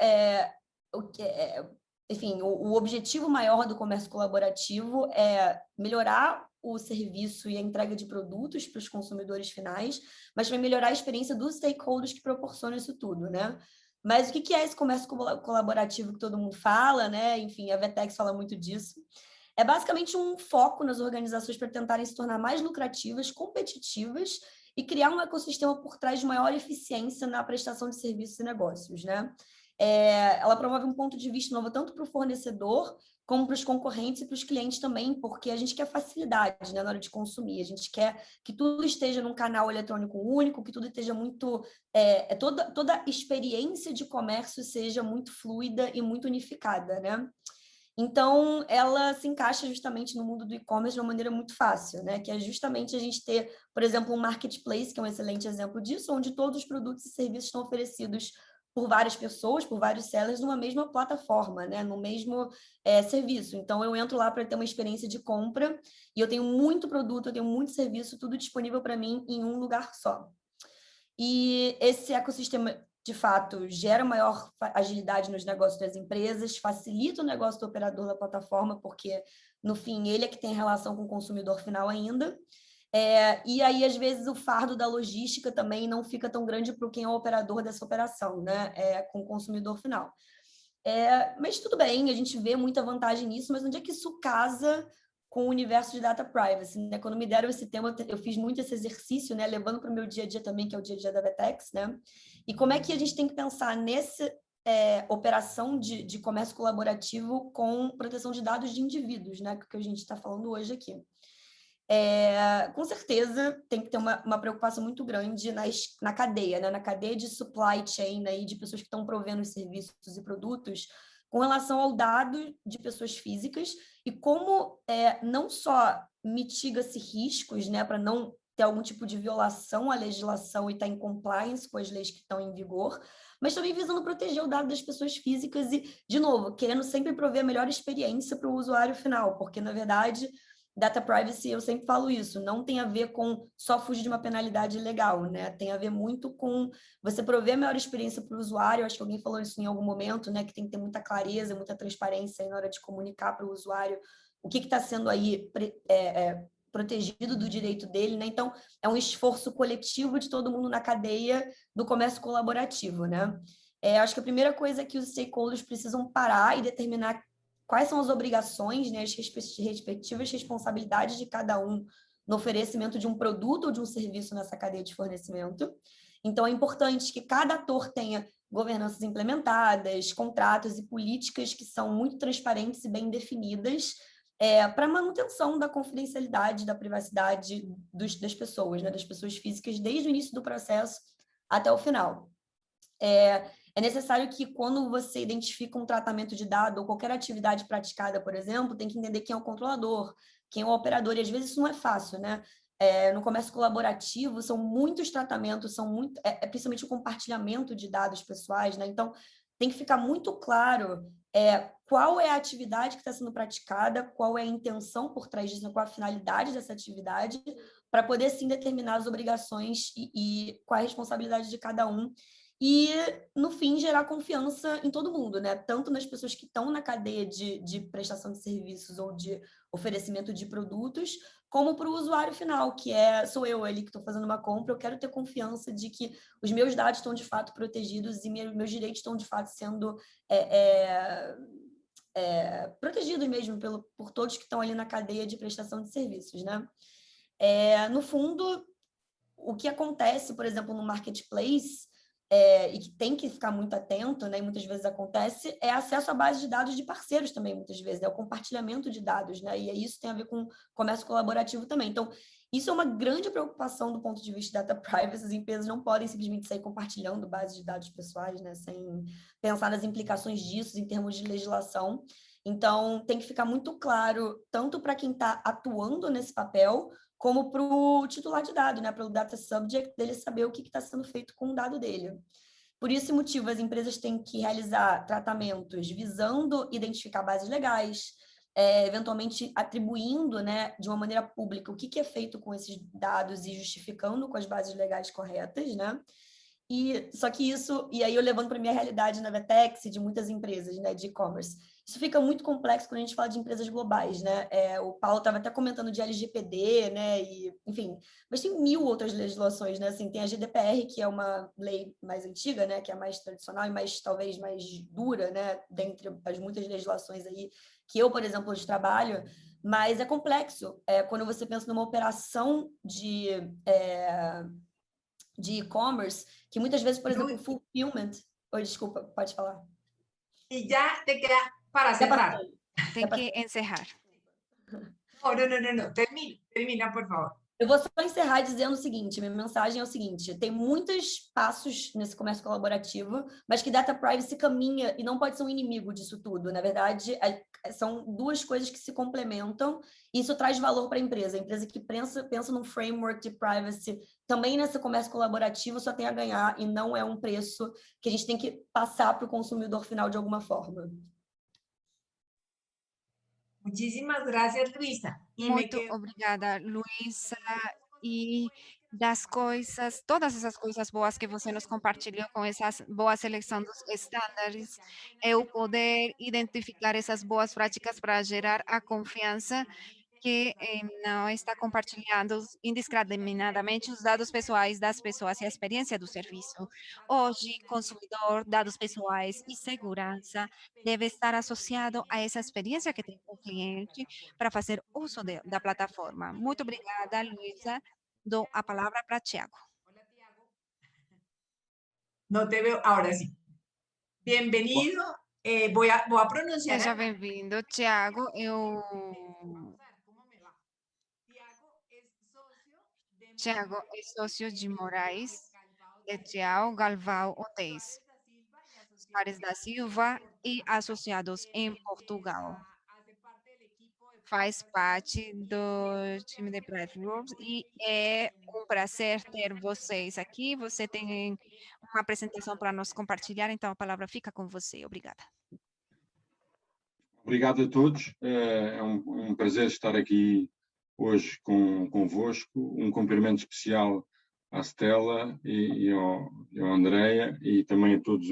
enfim, o objetivo maior do comércio colaborativo é melhorar o serviço e a entrega de produtos para os consumidores finais, mas também melhorar a experiência dos stakeholders que proporcionam isso tudo, né? Mas o que é esse comércio colaborativo que todo mundo fala, né? Enfim, a Vtex fala muito disso. É basicamente um foco nas organizações para tentarem se tornar mais lucrativas, competitivas e criar um ecossistema por trás de maior eficiência na prestação de serviços e negócios, né? Ela promove um ponto de vista novo tanto para o fornecedor como para os concorrentes e para os clientes também, porque a gente quer facilidade, né, na hora de consumir, a gente quer que tudo esteja num canal eletrônico único, que tudo esteja muito, toda a experiência de comércio seja muito fluida e muito unificada, né? Então, ela se encaixa justamente no mundo do e-commerce de uma maneira muito fácil, né? Que é justamente a gente ter, por exemplo, um marketplace, que é um excelente exemplo disso, onde todos os produtos e serviços estão oferecidos por várias pessoas, por vários sellers, numa mesma plataforma, né? No mesmo serviço. Então, eu entro lá para ter uma experiência de compra e eu tenho muito produto, eu tenho muito serviço, tudo disponível para mim em um lugar só. E esse ecossistema, de fato, gera maior agilidade nos negócios das empresas, facilita o negócio do operador da plataforma, porque, no fim, ele é que tem relação com o consumidor final ainda. E aí, às vezes, o fardo da logística também não fica tão grande para quem é o operador dessa operação, né? Com o consumidor final. Mas tudo bem, a gente vê muita vantagem nisso, mas onde é que isso casa com o universo de data privacy, né? Quando me deram esse tema, eu fiz muito esse exercício, né? Levando para o meu dia a dia também, que é o dia a dia da Vetex, né? E como é que a gente tem que pensar nessa operação de comércio colaborativo com proteção de dados de indivíduos, né? Que a gente está falando hoje aqui. Com certeza tem que ter uma preocupação muito grande na cadeia, né? Na cadeia de supply chain, né? E de pessoas que estão provendo os serviços e produtos com relação ao dado de pessoas físicas e como não só mitiga-se riscos, né, para não ter algum tipo de violação à legislação e estar em compliance com as leis que estão em vigor, mas também visando proteger o dado das pessoas físicas e, de novo, querendo sempre prover a melhor experiência para o usuário final, porque, na verdade, data privacy, eu sempre falo isso, não tem a ver com só fugir de uma penalidade legal, né? Tem a ver muito com você prover a melhor experiência para o usuário. Acho que alguém falou isso em algum momento, né? Que tem que ter muita clareza, muita transparência aí na hora de comunicar para o usuário o que está sendo aí protegido do direito dele, né? Então, é um esforço coletivo de todo mundo na cadeia do comércio colaborativo, né? Acho que a primeira coisa é que os stakeholders precisam parar e determinar quais são as obrigações, né, as respectivas responsabilidades de cada um no oferecimento de um produto ou de um serviço nessa cadeia de fornecimento. Então, é importante que cada ator tenha governanças implementadas, contratos e políticas que são muito transparentes e bem definidas para a manutenção da confidencialidade, da privacidade das pessoas, né, das pessoas físicas, desde o início do processo até o final. É necessário que, quando você identifica um tratamento de dado ou qualquer atividade praticada, por exemplo, tem que entender quem é o controlador, quem é o operador, e às vezes isso não é fácil, né? No comércio colaborativo, são muitos tratamentos, principalmente o compartilhamento de dados pessoais, né? Então, tem que ficar muito claro qual é a atividade que está sendo praticada, qual é a intenção por trás disso, qual a finalidade dessa atividade, para poder, sim, determinar as obrigações e qual é a responsabilidade de cada um. E, no fim, gerar confiança em todo mundo, né? Tanto nas pessoas que estão na cadeia de prestação de serviços ou de oferecimento de produtos, como para o usuário final, que sou eu ali que estou fazendo uma compra. Eu quero ter confiança de que os meus dados estão, de fato, protegidos e meus direitos estão, de fato, sendo protegidos mesmo por todos que estão ali na cadeia de prestação de serviços, né? No fundo, o que acontece, por exemplo, no marketplace, e que tem que ficar muito atento, né, e muitas vezes acontece, é acesso à base de dados de parceiros também, muitas vezes, o compartilhamento de dados, né, e isso tem a ver com comércio colaborativo também. Então, isso é uma grande preocupação do ponto de vista de data privacy. As empresas não podem simplesmente sair compartilhando bases de dados pessoais, né, sem pensar nas implicações disso em termos de legislação. Então, tem que ficar muito claro, tanto para quem está atuando nesse papel, como para o titular de dado, né, para o data subject, dele saber o que está sendo feito com o dado dele. Por esse motivo, as empresas têm que realizar tratamentos visando identificar bases legais, eventualmente atribuindo, né, de uma maneira pública o que é feito com esses dados e justificando com as bases legais corretas, né? Só que isso, e aí eu levando para a minha realidade na Vetex, de muitas empresas, né, de e-commerce, isso fica muito complexo quando a gente fala de empresas globais, né? O Paulo estava até comentando de LGPD, né? E, enfim, mas tem 1000 outras legislações, né? Assim, tem a GDPR, que é uma lei mais antiga, né? Que é mais tradicional e talvez mais dura, né? Dentre as muitas legislações aí que eu, por exemplo, hoje trabalho. Mas é complexo quando você pensa numa operação de e-commerce, que muitas vezes, por exemplo, fulfillment... Oi, desculpa, pode falar. E já te queda para cerrar. Tem que encerrar. No. Termina, por favor. Eu vou só encerrar dizendo o seguinte, minha mensagem é o seguinte: tem muitos passos nesse comércio colaborativo, mas que data privacy caminha e não pode ser um inimigo disso tudo. Na verdade, são duas coisas que se complementam e isso traz valor para a empresa. A empresa que pensa num framework de privacy também nesse comércio colaborativo só tem a ganhar e não é um preço que a gente tem que passar para o consumidor final de alguma forma. Muchísimas gracias, Luisa. Muito obrigada, Luisa. E das coisas, todas essas coisas boas que você nos compartilhou com essas boa seleção dos estándares, é o poder identificar essas boas práticas para gerar a confiança que não está compartilhando indiscriminadamente os dados pessoais das pessoas e a experiência do serviço. Hoje, consumidor, dados pessoais e segurança deve estar associado a essa experiência que tem com o cliente para fazer uso da plataforma. Muito obrigada, Luísa. Dou a palavra para Tiago. Hola, Tiago. No te veo, ahora sí. Bienvenido. Voy a pronunciar. Seja bem-vindo, Tiago. Vamos a ver cómo me va. Tiago é sócio de Moraes, Etial Galvão Hotéis, Soares da Silva e associados em Portugal. Faz parte do time de Bright Groups e é um prazer ter vocês aqui. Você tem uma apresentação para nos compartilhar, então a palavra fica com você. Obrigada. Obrigado a todos. É um prazer estar aqui hoje convosco. Um cumprimento especial à Stella e ao Andrea e também a todos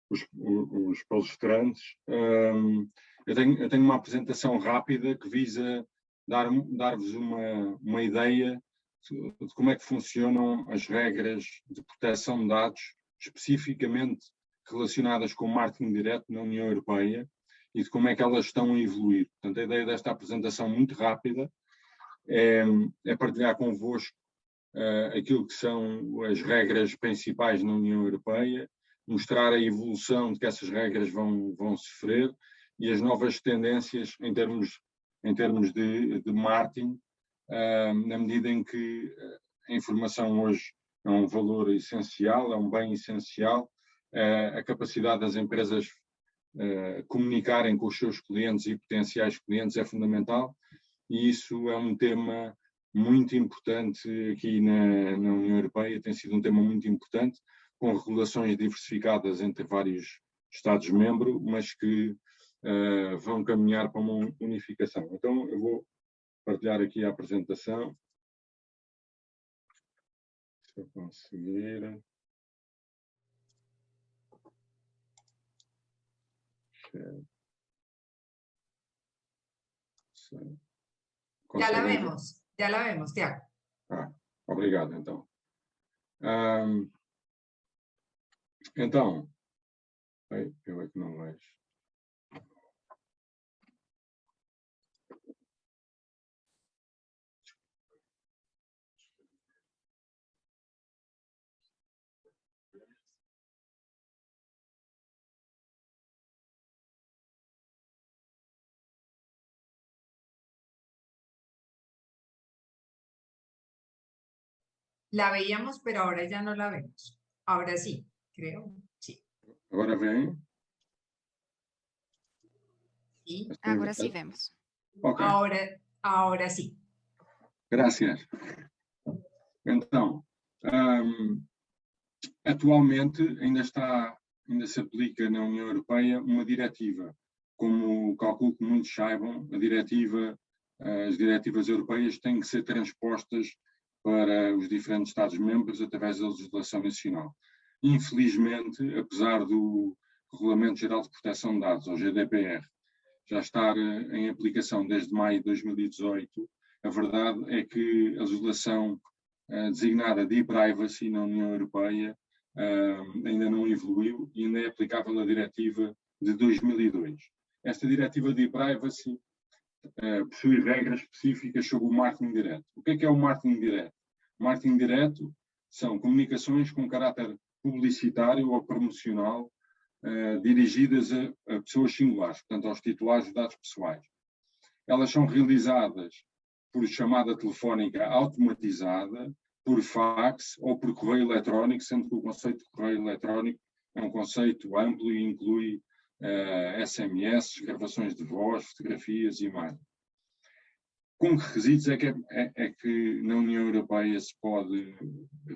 os palestrantes. Eu tenho uma apresentação rápida que visa dar-vos uma ideia de como é que funcionam as regras de proteção de dados, especificamente relacionadas com o marketing direto na União Europeia, e de como é que elas estão a evoluir. Portanto, a ideia desta apresentação muito rápida é partilhar convosco aquilo que são as regras principais na União Europeia, mostrar a evolução de que essas regras vão sofrer e as novas tendências em termos de marketing, na medida em que a informação hoje é um valor essencial, é um bem essencial, a capacidade das empresas comunicarem com os seus clientes e potenciais clientes é fundamental, e isso é um tema muito importante aqui na União Europeia, tem sido um tema muito importante, com regulações diversificadas entre vários Estados-membros, mas que vão caminhar para uma unificação. Então, eu vou partilhar aqui a apresentação. Se eu conseguir... Ya la vemos, Tiago. Obrigado, então. Então, eu é que não vejo. La veíamos, pero ahora ya no la vemos. Ahora sí, creo. Sí. Agora vem? Sí. Agora sim vemos. Okay. Ahora sí. Graças. Então, atualmente ainda se aplica na União Europeia uma diretiva. Como calculo que muitos saibam, as diretivas europeias têm que ser transpostas para os diferentes Estados-membros através da legislação nacional. Infelizmente, apesar do Regulamento Geral de Proteção de Dados, ou GDPR, já estar em aplicação desde maio de 2018, a verdade é que a legislação designada de e-privacy na União Europeia ainda não evoluiu e ainda é aplicável a diretiva de 2002. Esta diretiva de e-privacy possui regras específicas sobre o marketing direto. O que é o marketing direto? O marketing direto são comunicações com caráter publicitário ou promocional dirigidas a pessoas singulares, portanto aos titulares de dados pessoais. Elas são realizadas por chamada telefónica automatizada, por fax ou por correio eletrónico, sendo que o conceito de correio eletrónico é um conceito amplo e inclui SMS, gravações de voz, fotografias e imagens. Com que requisitos é que na União Europeia se pode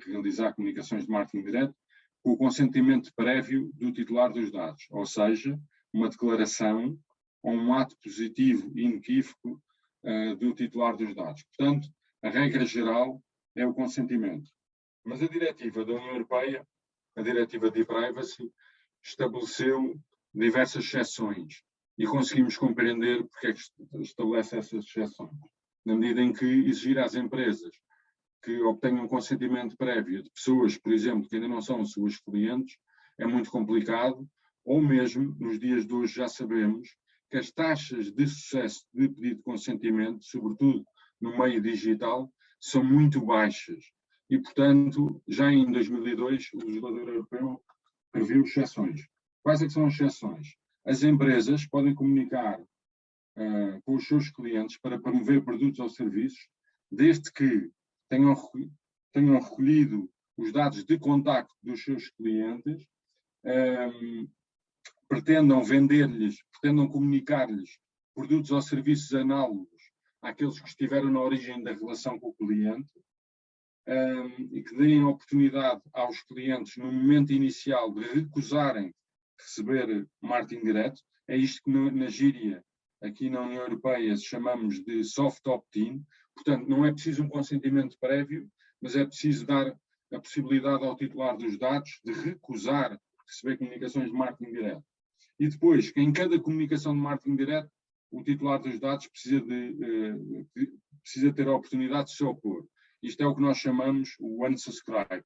realizar comunicações de marketing direto? Com o consentimento prévio do titular dos dados, ou seja, uma declaração ou um ato positivo e inequívoco do titular dos dados. Portanto, a regra geral é o consentimento. Mas a diretiva da União Europeia, a diretiva de e-privacy, estabeleceu diversas exceções e conseguimos compreender porque é que estabelece essas exceções. Na medida em que exigir às empresas que obtenham consentimento prévio de pessoas, por exemplo, que ainda não são suas clientes, é muito complicado, ou mesmo, nos dias de hoje já sabemos que as taxas de sucesso de pedido de consentimento, sobretudo no meio digital, são muito baixas. E, portanto, já em 2002, o legislador europeu previu exceções. Quais é que são as exceções? As empresas podem comunicar com os seus clientes para promover produtos ou serviços, desde que tenham recolhido os dados de contacto dos seus clientes, pretendam vender-lhes, pretendam comunicar-lhes produtos ou serviços análogos àqueles que estiveram na origem da relação com o cliente, e que deem a oportunidade aos clientes, no momento inicial, de recusarem receber marketing direto. É isto que na gíria, aqui na União Europeia, chamamos de soft opt-in. Portanto, não é preciso um consentimento prévio, mas é preciso dar a possibilidade ao titular dos dados de recusar receber comunicações de marketing direto. E depois, que em cada comunicação de marketing direto, o titular dos dados precisa ter a oportunidade de se opor. Isto é o que nós chamamos o unsubscribe,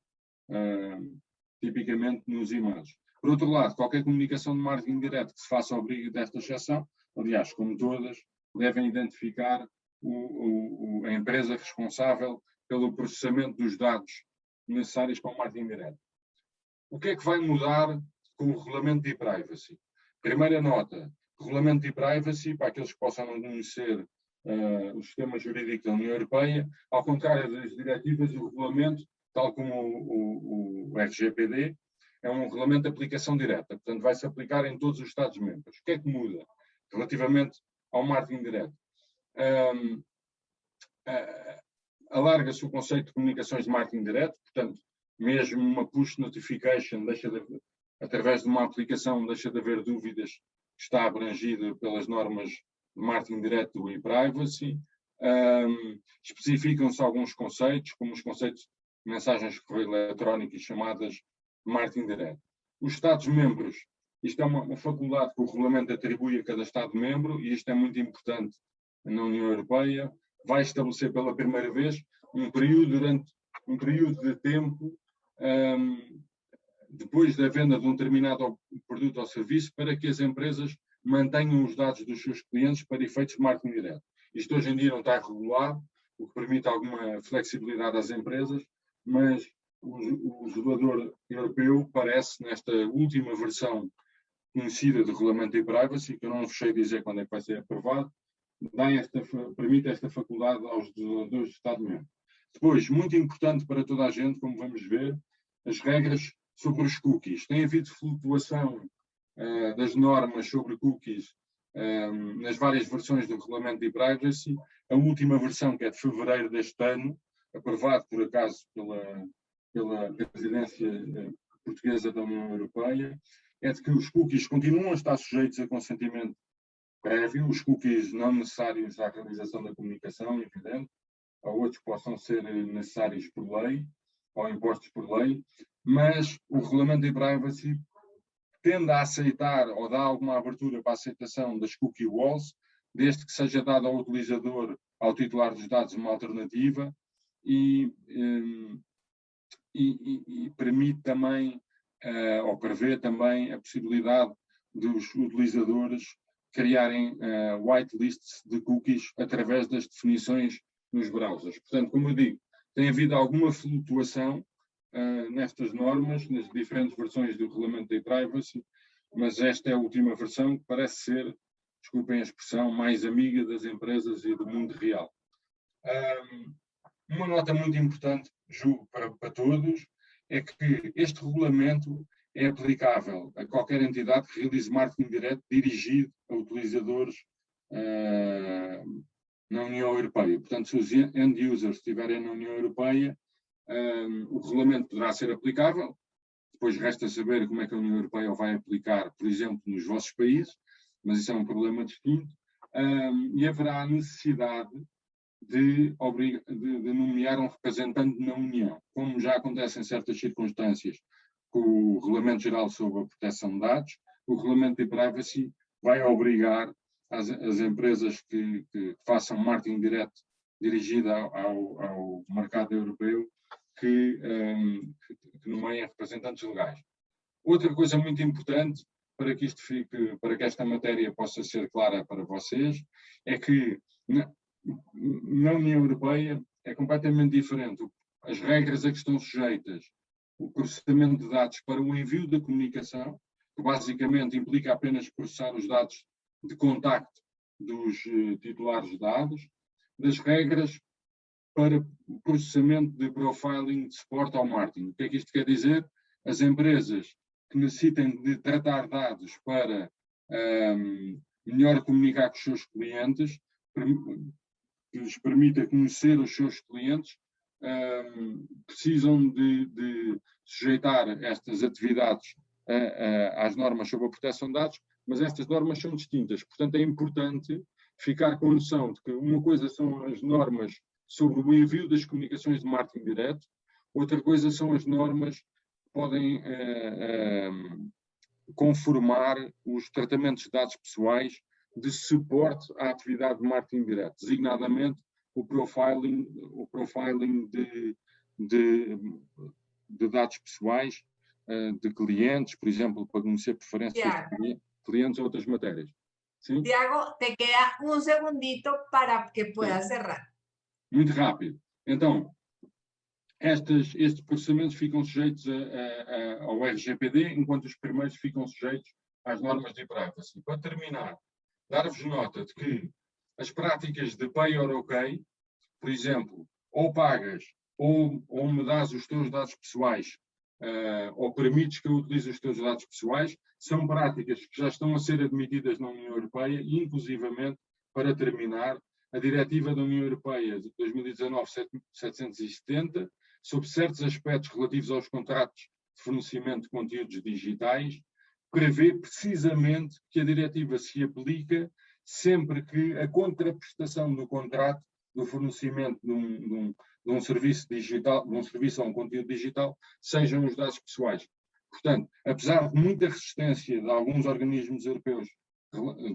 tipicamente nos e-mails. Por outro lado, qualquer comunicação de marketing direto que se faça ao abrigo desta exceção, aliás, como todas, devem identificar a empresa responsável pelo processamento dos dados necessários para o marketing direto. O que é que vai mudar com o regulamento de e-privacy? Primeira nota, regulamento de e-privacy, para aqueles que possam não conhecer o sistema jurídico da União Europeia, ao contrário das diretivas, o regulamento, tal como o RGPD, é um regulamento de aplicação direta, portanto vai-se aplicar em todos os Estados-membros. O que é que muda relativamente ao marketing direto? Alarga-se o conceito de comunicações de marketing direto, portanto, mesmo uma push notification, através de uma aplicação, deixa de haver dúvidas que está abrangida pelas normas de marketing direto do e-privacy. Especificam-se alguns conceitos, como os conceitos de mensagens de correio eletrónico e chamadas de marketing direto. Os Estados-membros, isto é uma faculdade que o regulamento atribui a cada Estado-membro, e isto é muito importante na União Europeia, vai estabelecer pela primeira vez um período de tempo depois da venda de um determinado produto ou serviço para que as empresas mantenham os dados dos seus clientes para efeitos de marketing direto. Isto hoje em dia não está regulado, o que permite alguma flexibilidade às empresas, mas o legislador europeu parece, nesta última versão conhecida do regulamento de e-privacy, que eu não sei dizer quando é que vai ser aprovado, permite esta faculdade aos legisladores de Estado-membro. Depois, muito importante para toda a gente, como vamos ver, as regras sobre os cookies. Tem havido flutuação das normas sobre cookies nas várias versões do regulamento de e-privacy. A última versão, que é de fevereiro deste ano, aprovado por acaso pela presidência portuguesa da União Europeia, é de que os cookies continuam a estar sujeitos a consentimento prévio, os cookies não necessários à realização da comunicação, evidente, ou outros que possam ser necessários por lei, ou impostos por lei, mas o regulamento de privacy tende a aceitar ou dá alguma abertura para a aceitação das cookie walls, desde que seja dado ao utilizador, ao titular dos dados, uma alternativa e permite também, ou prevê também a possibilidade dos utilizadores criarem whitelists de cookies através das definições nos browsers. Portanto, como eu digo, tem havido alguma flutuação nestas normas, nas diferentes versões do regulamento de privacy, mas esta é a última versão que parece ser, desculpem a expressão, mais amiga das empresas e do mundo real. Uma nota muito importante, julgo, para todos, é que este regulamento é aplicável a qualquer entidade que realize marketing direto dirigido a utilizadores na União Europeia. Portanto, se os end-users estiverem na União Europeia, o regulamento poderá ser aplicável. Depois resta saber como é que a União Europeia o vai aplicar, por exemplo, nos vossos países, mas isso é um problema distinto. E haverá a necessidade de nomear um representante na União, como já acontece em certas circunstâncias com o Regulamento Geral sobre a Proteção de Dados. O Regulamento de Privacy vai obrigar as empresas que façam marketing direto dirigido ao mercado europeu que nomeiem representantes legais. Outra coisa muito importante para que para que esta matéria possa ser clara para vocês, é que na União Europeia é completamente diferente. As regras a que estão sujeitas, o processamento de dados para o envio da comunicação, que basicamente implica apenas processar os dados de contacto dos titulares de dados, das regras para o processamento de profiling de suporte ao marketing. O que é que isto quer dizer? As empresas que necessitem de tratar dados para melhor comunicar com os seus clientes, que lhes permita conhecer os seus clientes, precisam de sujeitar estas atividades às normas sobre a proteção de dados, mas estas normas são distintas. Portanto, é importante ficar com a noção de que uma coisa são as normas sobre o envio das comunicações de marketing direto, outra coisa são as normas que podem conformar os tratamentos de dados pessoais de suporte à atividade de marketing direto, designadamente o profiling de dados pessoais de clientes, por exemplo, para conhecer preferências de clientes ou outras matérias. ¿Sí? Tiago, te queda un segundito para que puedas cerrar. Muito rápido. Então, estes processamentos ficam sujeitos ao RGPD, enquanto os primeiros ficam sujeitos às normas de privacy. Para terminar, dar-vos nota de que as práticas de pay or OK, por exemplo, ou pagas ou me dás os teus dados pessoais ou permites que eu utilize os teus dados pessoais, são práticas que já estão a ser admitidas na União Europeia e, inclusivamente, para terminar, a Diretiva da União Europeia de 2019-770, sobre certos aspectos relativos aos contratos de fornecimento de conteúdos digitais, prevê precisamente que a diretiva se aplica sempre que a contraprestação do contrato do fornecimento de um serviço digital, de um serviço a um conteúdo digital, sejam os dados pessoais. Portanto, apesar de muita resistência de alguns organismos europeus,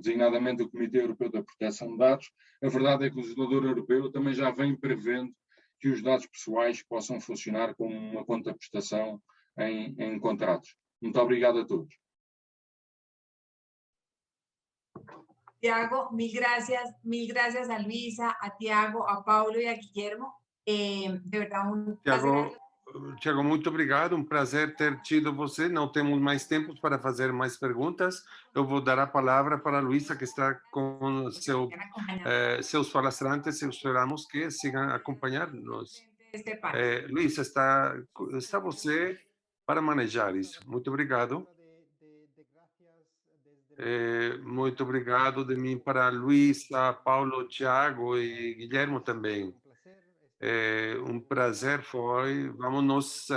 designadamente o Comitê Europeu da Proteção de Dados, a verdade é que o legislador europeu também já vem prevendo que os dados pessoais possam funcionar como uma contraprestação em contratos. Muito obrigado a todos. Tiago, mil gracias a Luisa, a Tiago, a Paulo e a Guillermo. De verdade, um prazer. Tiago, muito obrigado. Um prazer ter tido você. Não temos mais tempo para fazer mais perguntas. Eu vou dar a palavra para a Luisa, que está com seus palestrantes, e esperamos que sigam acompanhando-nos. Luisa, está você para manejar isso. Muito obrigado. Muito obrigado de mim para Luisa, Paulo, Tiago e Guilherme também. Um prazer foi. Vamos nos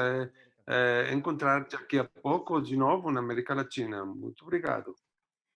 encontrar daqui a pouco de novo na América Latina. Muito obrigado.